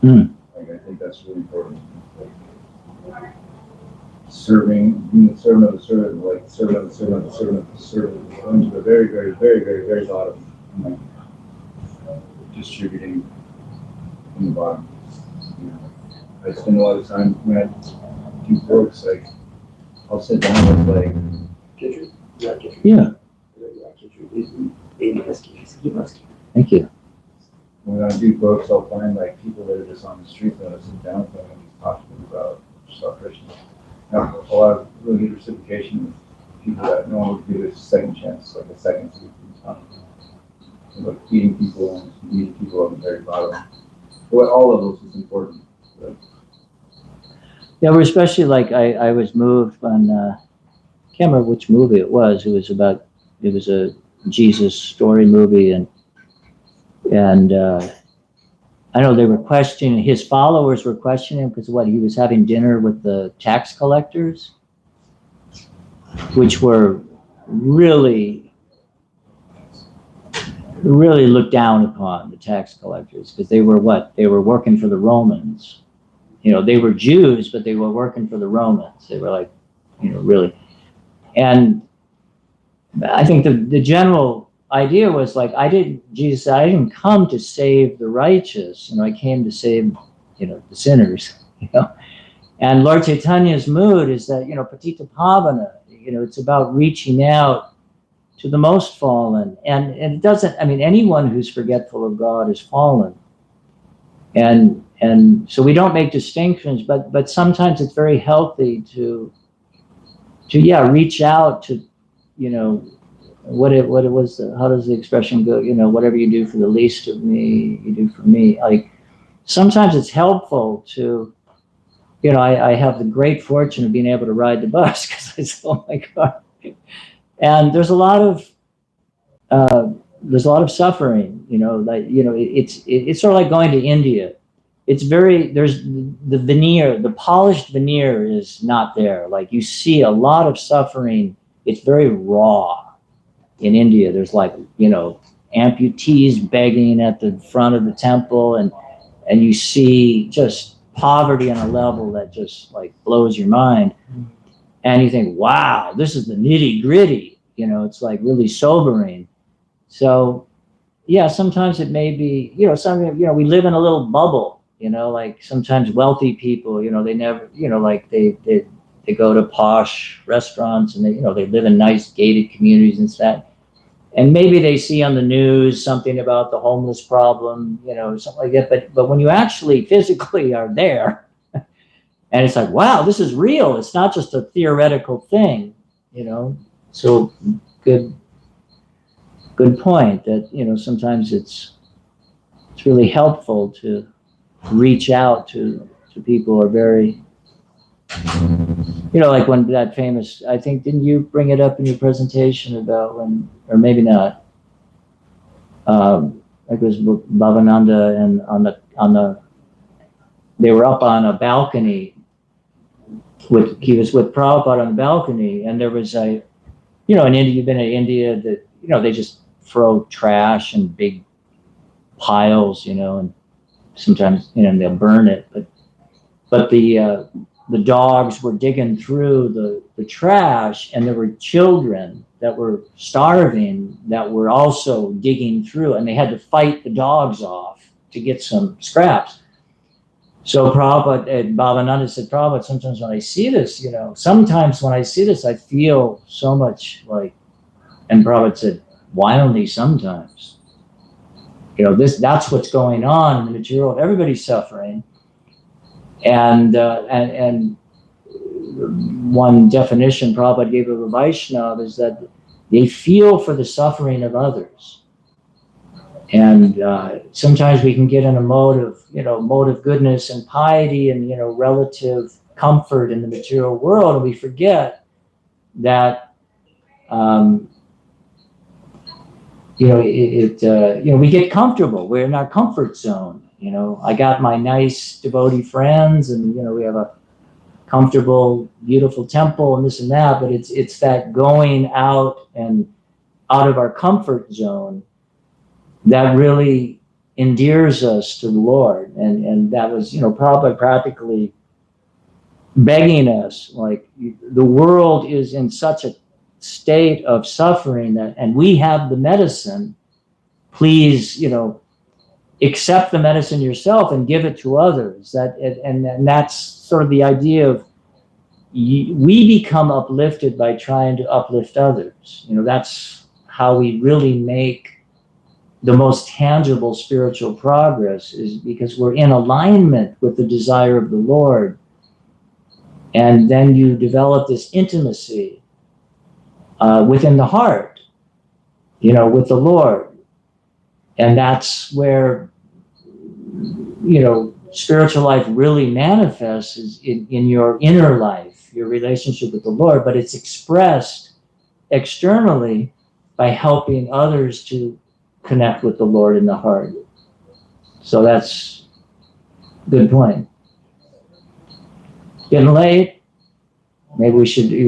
[SPEAKER 7] Like I think that's really important. Like, being the servant of the servant, like servant of the servant of the servant of the servant, going to the very, very, very, very, very bottom, and like distributing from the bottom. You know, I spend a lot of time when I do books, like I'll sit down with like.
[SPEAKER 1] Yeah. Thank you.
[SPEAKER 7] When I do books, I'll find like people that are just on the street that I sit down with them and just talk to them about Krishna. I have a lot of really good reciprocation with people that no one would give a second chance, like a second to time. Like feeding people and meeting people on the very bottom. But all of those is important. But,
[SPEAKER 1] Yeah, we're especially like I was moved on can't remember which movie it was. It was a Jesus story movie, and I know they were questioning, his followers were questioning because what, he was having dinner with the tax collectors, which were really looked down upon, the tax collectors, because they were what? They were working for the Romans. You know, they were Jews, but they were working for the Romans. They were like, you know, really. And I think the general idea was like, Jesus said, I didn't come to save the righteous. You know, I came to save, you know, the sinners, you know. And Lord Chaitanya's mood is that, you know, Patita Pavana, you know, it's about reaching out to the most fallen. And it doesn't, I mean, anyone who's forgetful of God is fallen. And so we don't make distinctions, but sometimes it's very healthy to reach out to, you know, what it was, how does the expression go? You know, whatever you do for the least of me, you do for me. Like, sometimes it's helpful to, you know, I have the great fortune of being able to ride the bus because I stole my car. And there's a lot of suffering, you know, like, you know, it's sort of like going to India. It's there's the veneer, the polished veneer is not there. Like, you see a lot of suffering. It's very raw in India. There's like, you know, amputees begging at the front of the temple, and you see just poverty on a level that just like blows your mind. And you think, wow, this is the nitty gritty, you know, it's like really sobering. So yeah, sometimes it may be, you know, we live in a little bubble, you know, like sometimes wealthy people, you know, they never, you know, like they go to posh restaurants and they, you know, they live in nice gated communities and stuff. And maybe they see on the news something about the homeless problem, you know, something like that. But when you actually physically are there, and it's like, wow, this is real. It's not just a theoretical thing, you know. So good point that, you know, sometimes it's really helpful to reach out to people who are very, you know, like when that famous, I think, didn't you bring it up in your presentation about when, or maybe not, like it was Bhavananda, and they were up on a balcony he was with Prabhupada on the balcony, and there was in India, you've been in India, that, you know, they just throw trash in big piles, you know, and sometimes, you know, they'll burn it, but the dogs were digging through the trash, and there were children that were starving that were also digging through, and they had to fight the dogs off to get some scraps. So Prabhupada, Bhavananda said, Prabhupada, sometimes when I see this, you know, I feel so much like, and Prabhupada said, why only sometimes? You know, that's what's going on in the material. Everybody's suffering. And one definition Prabhupada gave of a Vaishnava is that they feel for the suffering of others. And sometimes we can get in a mode of goodness and piety and, relative comfort in the material world, and we forget that, we get comfortable. We're in our comfort zone. I got my nice devotee friends, and we have a comfortable, beautiful temple and this and that, but it's that going out and out of our comfort zone that really endears us to the Lord. And that was, Prabhupada practically begging us, like, the world is in such a state of suffering and we have the medicine. Please, accept the medicine yourself and give it to others. And that's sort of the idea of we become uplifted by trying to uplift others. That's how we really make the most tangible spiritual progress, is because we're in alignment with the desire of the Lord. And then you develop this intimacy within the heart, with the Lord. And that's where, spiritual life really manifests is in your inner life, your relationship with the Lord, but it's expressed externally by helping others to connect with the Lord in the heart. So that's a good point. Getting late. Maybe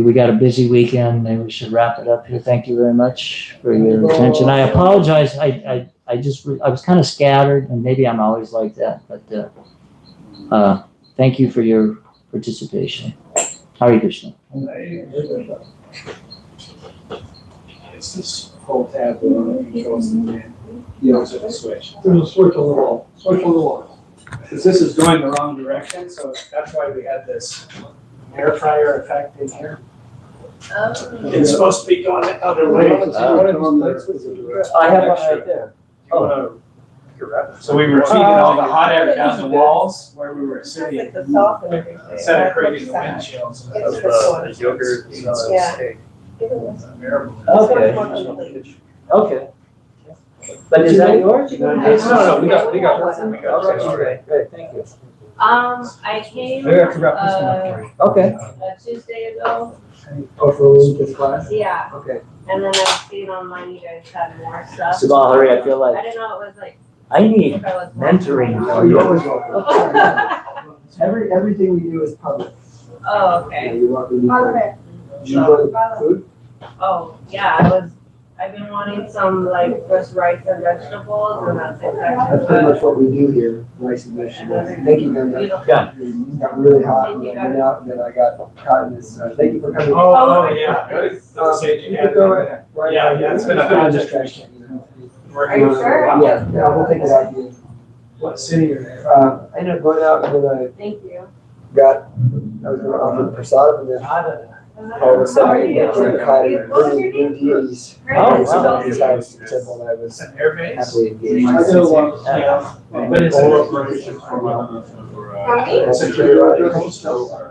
[SPEAKER 1] we got a busy weekend. Maybe we should wrap it up here. Thank you very much for your attention. I apologize. I was kind of scattered, and maybe I'm always like that, but thank you for your participation. Hare Krishna.
[SPEAKER 5] It's this whole tab that controls the man. There's a switch.
[SPEAKER 8] There's a switch on the wall. Switch on the wall.
[SPEAKER 5] Because this is going the wrong direction, so that's why we had this air fryer effect in here. It's supposed to be going the other way.
[SPEAKER 1] I have one right there.
[SPEAKER 5] So we were feeding all the hot air down the walls where we were sitting,
[SPEAKER 6] Like the salt and everything.
[SPEAKER 5] instead of creating the wind chills.
[SPEAKER 6] It's the
[SPEAKER 8] yogurt.
[SPEAKER 6] Yeah.
[SPEAKER 1] Okay. But is that yours?
[SPEAKER 5] No, we got.
[SPEAKER 1] Okay, great, thank you.
[SPEAKER 6] I came,
[SPEAKER 8] Maybe I have to wrap this one up.
[SPEAKER 1] Okay.
[SPEAKER 6] a Tuesday ago,
[SPEAKER 8] Oh, for a little bit of class?
[SPEAKER 6] yeah,
[SPEAKER 8] Okay.
[SPEAKER 6] and then I've seen online you guys had more stuff.
[SPEAKER 1] Subal, hurry, I feel
[SPEAKER 6] I
[SPEAKER 1] like
[SPEAKER 6] didn't know it was like,
[SPEAKER 1] I need
[SPEAKER 6] if I was.
[SPEAKER 1] mentoring.
[SPEAKER 8] Oh, you always welcome. Everything we do is public.
[SPEAKER 6] Oh,
[SPEAKER 8] Yeah,
[SPEAKER 6] okay.
[SPEAKER 8] you're welcome to do it. You enjoy the food?
[SPEAKER 6] Oh, yeah, I've been wanting some like just rice and vegetables, and that's
[SPEAKER 8] That's pretty much
[SPEAKER 6] exactly
[SPEAKER 8] what we do here, rice and vegetables. Thank you, Ganga.
[SPEAKER 6] what.
[SPEAKER 1] Yeah.
[SPEAKER 8] It got really hot and I went out and then I got caught in this, thank you for coming.
[SPEAKER 5] Oh, yeah. Good.
[SPEAKER 8] You can go right
[SPEAKER 5] Yeah,
[SPEAKER 8] now.
[SPEAKER 5] yeah, it's been a
[SPEAKER 8] Kind of
[SPEAKER 5] distraction.
[SPEAKER 6] Are you sure?
[SPEAKER 8] Yeah, we'll take it out again.
[SPEAKER 5] What city are they?
[SPEAKER 8] I ended up going out and then
[SPEAKER 6] Thank you.
[SPEAKER 8] I was going off with prasad and then all of a sudden I got caught in burning deities.
[SPEAKER 1] Oh, wow.
[SPEAKER 8] This house temple and I was
[SPEAKER 5] An air base?
[SPEAKER 8] happily engaged.
[SPEAKER 5] I do love, yeah. But it's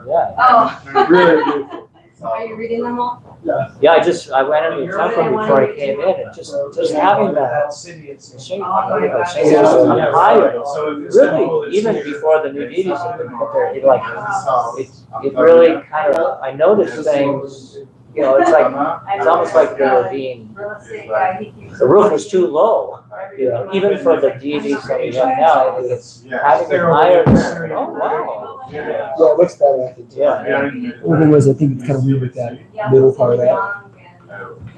[SPEAKER 1] Yeah.
[SPEAKER 6] Oh.
[SPEAKER 8] Really beautiful.
[SPEAKER 6] Are you reading them all?
[SPEAKER 1] Yeah, I went into the temple before I came in, and just having that
[SPEAKER 5] city, it's.
[SPEAKER 1] shape,
[SPEAKER 6] Oh, my gosh.
[SPEAKER 1] higher.
[SPEAKER 5] So if this temple
[SPEAKER 1] Really,
[SPEAKER 5] is
[SPEAKER 1] even
[SPEAKER 5] here-
[SPEAKER 1] before the new deities have been put there, it really kind of, I noticed things, it's almost like they were being,
[SPEAKER 6] Real estate guy, he keeps.
[SPEAKER 1] the roof was too low. Even for the deities that we have now, it's having it higher, oh, wow.
[SPEAKER 5] Yeah.
[SPEAKER 8] Yeah, it looks better, I think.
[SPEAKER 1] Yeah.
[SPEAKER 8] The only thing was, I think it's kind of weird with that
[SPEAKER 6] Yeah,
[SPEAKER 8] middle part of that.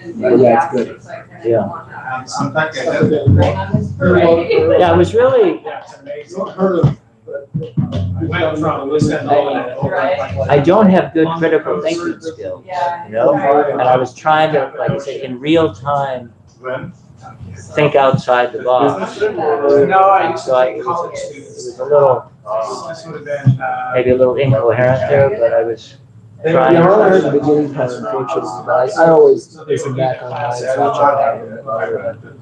[SPEAKER 8] Yeah, it's good.
[SPEAKER 1] Yeah.
[SPEAKER 6] Yeah.
[SPEAKER 1] Yeah, it was really,
[SPEAKER 5] Yeah, it's amazing. We went from this end all the way over, like-
[SPEAKER 1] I don't have good critical thinking skills,
[SPEAKER 6] Yeah.
[SPEAKER 1] and I was trying to, like I said, in real time, think outside the box.
[SPEAKER 5] No, I used
[SPEAKER 1] So
[SPEAKER 5] to
[SPEAKER 1] it
[SPEAKER 5] take college
[SPEAKER 1] was
[SPEAKER 5] students.
[SPEAKER 1] a little,
[SPEAKER 5] This would have been,
[SPEAKER 1] maybe a little incoherent there, but I was
[SPEAKER 8] Yeah,
[SPEAKER 1] trying.
[SPEAKER 8] I heard the beginning part, unfortunately, but I always listen back online, so I check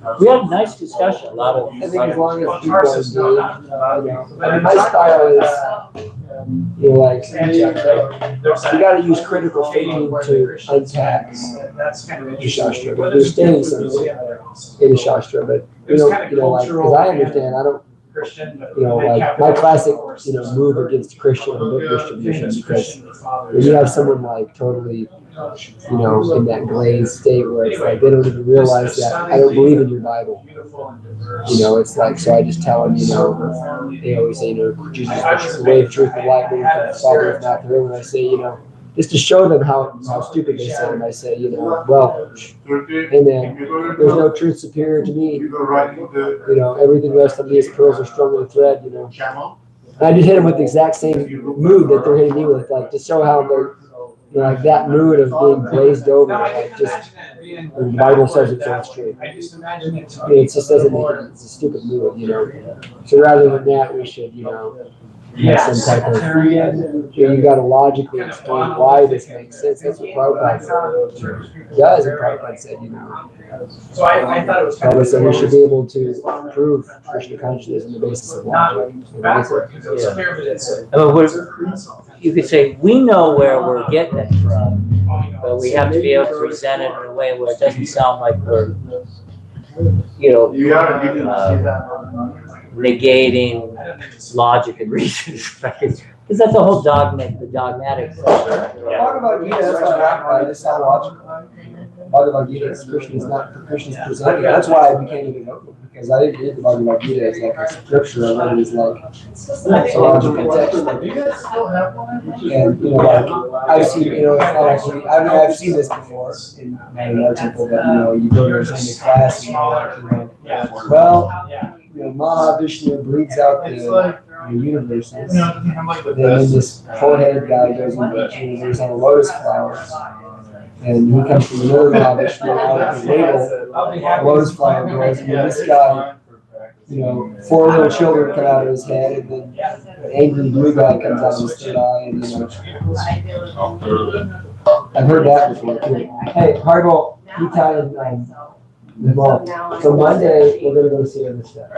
[SPEAKER 8] out.
[SPEAKER 1] We had a nice discussion, a lot of.
[SPEAKER 8] I think as long as people are engaged, my style is you know, like, you gotta use critical thinking to unpack
[SPEAKER 5] That's kind of
[SPEAKER 8] the
[SPEAKER 5] interesting.
[SPEAKER 8] Shastra, but there's things in the Shastra, but, you know, like, cause I understand, I don't,
[SPEAKER 5] Christian, but
[SPEAKER 8] you know, like, my classic, you know, move against Christian or book distribution, because when you have someone like totally, you know, in that glazed state where it's like, they don't even realize that, I don't believe in your Bible. You know, it's like, so I just tell them, you know, they always say, you know, Jesus is the way, the truth, and the light, but the Father is not there. And I say, you know, just to show them how stupid they sound, I say, you know, well, amen, there's no truth superior to me. You know, everything the rest of me is pearls are strung with a thread, you know. And I just hit them with the exact same mood that they're hitting me with, like, to show how they're, you know, like that mood of being glazed over, like, just, the Bible says it, so it's true.
[SPEAKER 5] I just imagine it.
[SPEAKER 8] I mean, it just doesn't make it, it's a stupid mood, you know. So rather than that, we should, you know, have some type of, you know, you gotta logically explain why this makes sense. That's what Prabhupada does, and Prabhupada said, you know.
[SPEAKER 5] So I thought it was kind
[SPEAKER 8] Prabhupada
[SPEAKER 5] of.
[SPEAKER 8] said we should be able to prove Krishna consciousness on the basis of logic.
[SPEAKER 5] Backward, because it's clear that it's a.
[SPEAKER 1] I mean, you could say, we know where we're getting it from, but we have to be able to present it in a way where it doesn't sound like we're, you know, negating logic and reason. Because that's the whole dogmatic.
[SPEAKER 8] Bhagavad Gita, that's why it's not logical. Bhagavad Gita is Krishna's presenting. That's why I became a devote, because I didn't read the Bhagavad Gita as like a scripture, I read it as like a logical text. And, you know, like, I've seen, you know, it's not actually, I mean, I've seen this before in our temple, that, you know, you go to a Sunday class and you're like, you know, well, you know, Mahavishnu breathes out the universes. And then this four-headed guy goes into the universe on a lotus flower. And he comes from another Mahavishnu out of the ladle, a lotus flower grows, and then this guy, you know, 4 little children come out of his head, and then an angry blue guy comes out of his third eye, and, you know. I've heard that before too. Hey, Hargo, you tell him, so Monday, we're gonna go see other stuff.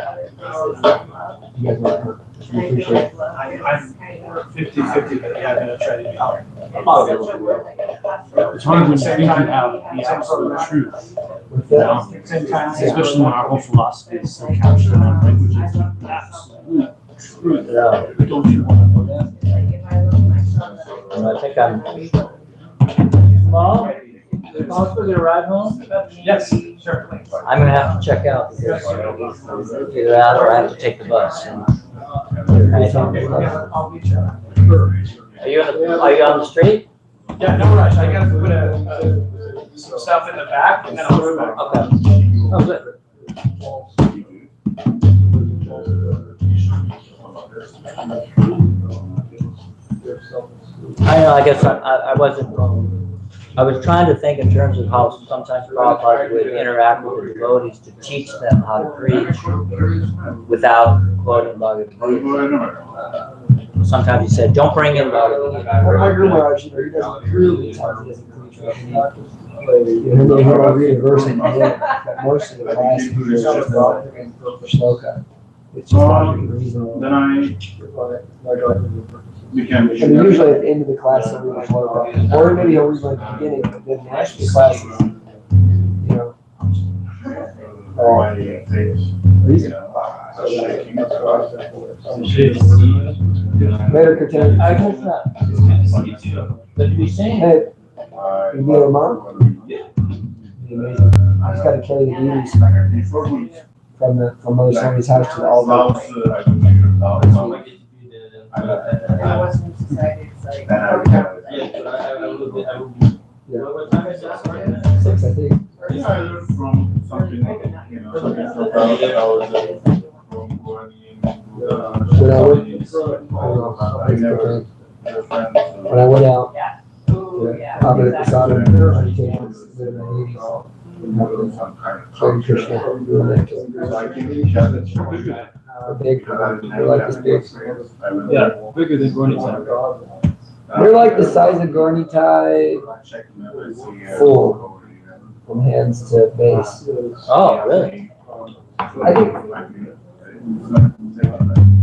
[SPEAKER 8] You guys want to? We appreciate it.
[SPEAKER 5] I'm 50-50, but yeah, I'm gonna try to do it.
[SPEAKER 9] It's one of the things you have the absolute truth,
[SPEAKER 8] What's
[SPEAKER 9] you
[SPEAKER 8] that?
[SPEAKER 9] know, especially when our whole philosophy is so couched in our language, it's absolute truth. Don't you want to know that?
[SPEAKER 1] And I think I'm. Mom, is it possible to ride home?
[SPEAKER 5] Yes, sure.
[SPEAKER 1] I'm gonna have to check out because either that or I have to take the bus. And
[SPEAKER 5] I'll meet you.
[SPEAKER 1] are you on the street?
[SPEAKER 5] Yeah, no rush. I gotta put some stuff in the back and then I'll go back.
[SPEAKER 1] Okay. Oh, good. I know, I guess I wasn't, I was trying to think in terms of how sometimes Prabhupada would interact with the devotees to teach them how to preach without quoting Bhagavad Gita. Sometimes he said, don't bring in Bhagavad Gita.
[SPEAKER 8] Our Guru Maharaj, you know, he doesn't really talk, he doesn't preach. You know, he'll read a verse in the end, but most of the class is just shloka. It's just not reasonable.
[SPEAKER 9] Then I became.
[SPEAKER 8] And usually at the end of the class, he'll read a shloka, or maybe he'll read like the beginning, but then the rest of the class is, you know. Later, Kirtan.
[SPEAKER 1] I guess not. But we sing.
[SPEAKER 8] Hey, you be a mom? Amazing. I just gotta carry the duties from Mother Sonia's house to all the.
[SPEAKER 4] I wasn't decided, it's like.
[SPEAKER 1] What time is it?
[SPEAKER 8] 6, I think.
[SPEAKER 9] Yeah, I learned from something, you know, something from when I went,
[SPEAKER 8] when I went out,
[SPEAKER 4] Ooh, yeah.
[SPEAKER 8] I'll be at the Sadhu meditations, live in Krishna, big, they're like this big.
[SPEAKER 9] yeah, bigger than Gorney.
[SPEAKER 8] They're like the size of Gornitai, full, from hands to base.
[SPEAKER 1] Oh, really?
[SPEAKER 8] I think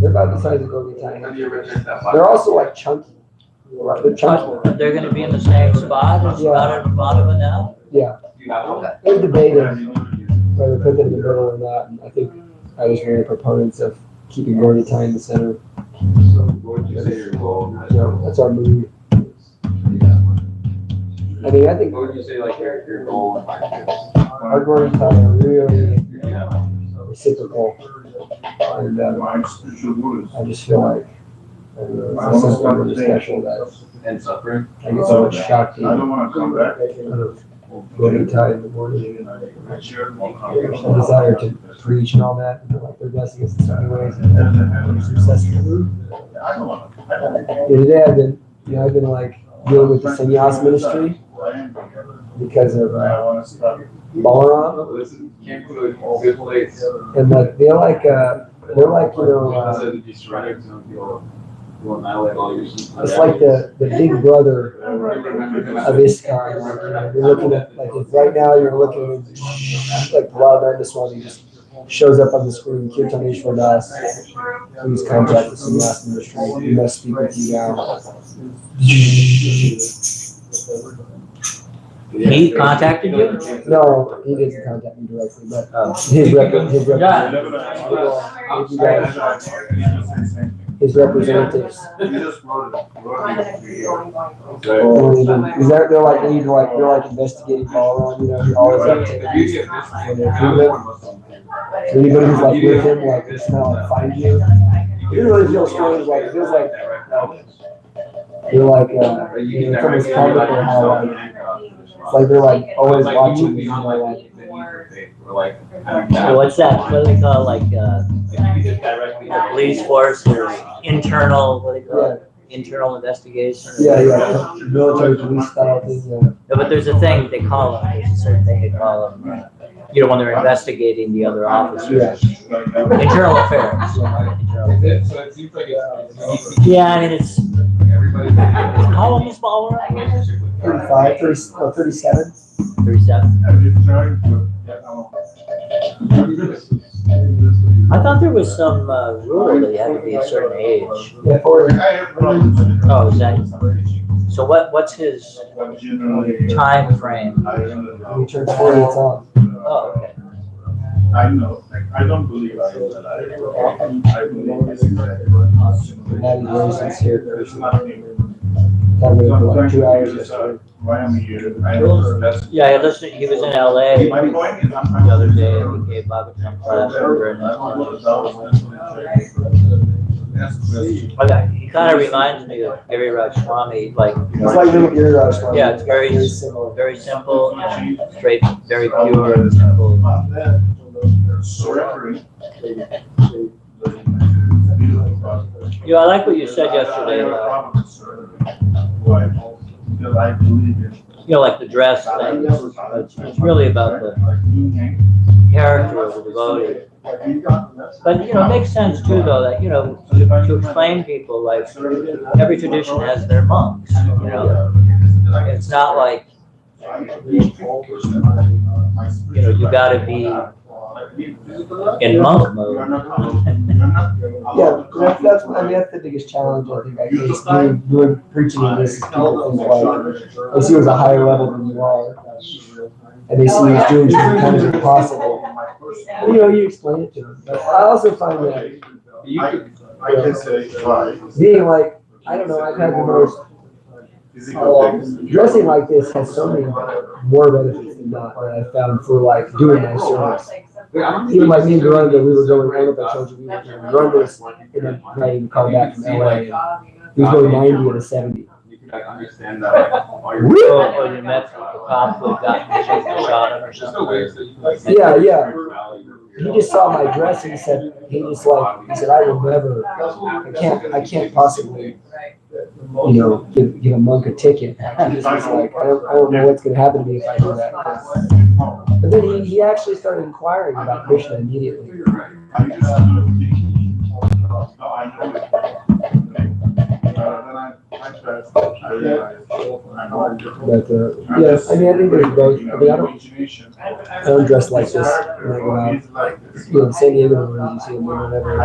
[SPEAKER 8] They're about the size of Gogi Thai. They're also like chunky. They're chunky.
[SPEAKER 1] But they're gonna be in the same spot as Bhattava now?
[SPEAKER 8] Yeah. They're debating whether to put them in the middle or not. And I think I was one of the proponents of keeping Gogi Thai in the center.
[SPEAKER 3] What would you say your goal?
[SPEAKER 8] So that's our move. I mean, I think
[SPEAKER 3] What would you say like your goal in life
[SPEAKER 8] our Gogi Thai are really reciprocal. And I just feel like it's something really special that
[SPEAKER 3] is? And suffering?
[SPEAKER 8] I get so much shocked
[SPEAKER 5] I don't wanna come back.
[SPEAKER 8] out of Gogi Thai in the morning. The desire to preach and all that, and like their blessing us in so many ways. And successful. Today I've been like dealing with the sannyas ministry because of Balaram,
[SPEAKER 3] Can't put a good place.
[SPEAKER 8] and like they're like it's like the big brother of ISKCON. Like, you're looking at like if right now you're looking at like Radha Swami just shows up on the screen. Kirtaneshwar Das, please contact the sannyas ministry. We must speak with you now.
[SPEAKER 1] He contacted you?
[SPEAKER 8] No, he didn't contact me directly, but his representatives. They're like investigating Balaram, you know, he always activities for the improvement. So anybody who's like with him, like it's kind of like find you. It didn't really feel strange, like it feels like you're like it's almost comical how like it's like they're like always watching you, like
[SPEAKER 1] What's that? What do they call it? Like the police force? There's internal. What do they call it? Internal investigation.
[SPEAKER 8] yeah, military police style thing. Yeah.
[SPEAKER 1] No, but there's a thing they call them. There's a certain thing they call them. You know, when they're investigating the other officers. Internal affairs. Yeah, I mean it's. How old is Balaram?
[SPEAKER 8] 35, 37.
[SPEAKER 1] 37. I thought there was some rule that you had to be a certain age.
[SPEAKER 8] Yeah, 40.
[SPEAKER 1] Oh, is that? So what's his time frame?
[SPEAKER 8] When he turns 40, it's on.
[SPEAKER 1] Oh, okay.
[SPEAKER 5] I know, I don't believe I am alive. I believe it's exactly.
[SPEAKER 8] Now he's very sincere.
[SPEAKER 5] It's nothing.
[SPEAKER 8] Talked to him for like 2 hours yesterday.
[SPEAKER 5] Why I'm here, I know that's.
[SPEAKER 1] Yeah, he was in LA
[SPEAKER 5] My point is,
[SPEAKER 1] the other day. He gave Bhagavatam class over in Okay, he kind of reminds me of Giri Raj Swami, like.
[SPEAKER 8] It's like little earwax.
[SPEAKER 1] Yeah, it's very
[SPEAKER 8] similar.
[SPEAKER 1] very simple and straight, very pure and simple. Yeah, I like what you said yesterday about, like the dress thing. It's really about the character of the devotee. But, it makes sense too, though, that, to explain people, like, every tradition has their monks, It's not like, you gotta be in monk mode.
[SPEAKER 8] Yeah, that's the biggest challenge I think I face doing preaching in this. People think like they see you as a higher level than you are, and they see you as doing something kind of impossible. And, you explain it to them. But I also find that being like, I don't know, I've had the most dressing like this has so many more benefits than not that I found for like doing my service. Even like me and Ganga, we were going, I don't know if I told you, we were going Ganga's in a riding the car back from LA. He was going 90 and a 70.
[SPEAKER 3] I understand that.
[SPEAKER 1] Or you met the cop who got shot him or something.
[SPEAKER 8] Yeah. He just saw my dress and he said, I will never, I can't possibly, give a monk a ticket. He just was like, I don't know what's going to happen to me if I do that. But then he actually started inquiring about Krishna immediately. But, yeah, I mean, I think there's both. I mean, I don't dress like this when I go out. You know, in San Diego, where you see them or whatever. I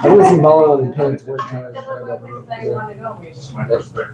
[SPEAKER 8] went some balling on the pants one time.
[SPEAKER 6] It looked like we were saying we wanted to go.
[SPEAKER 3] My perspective.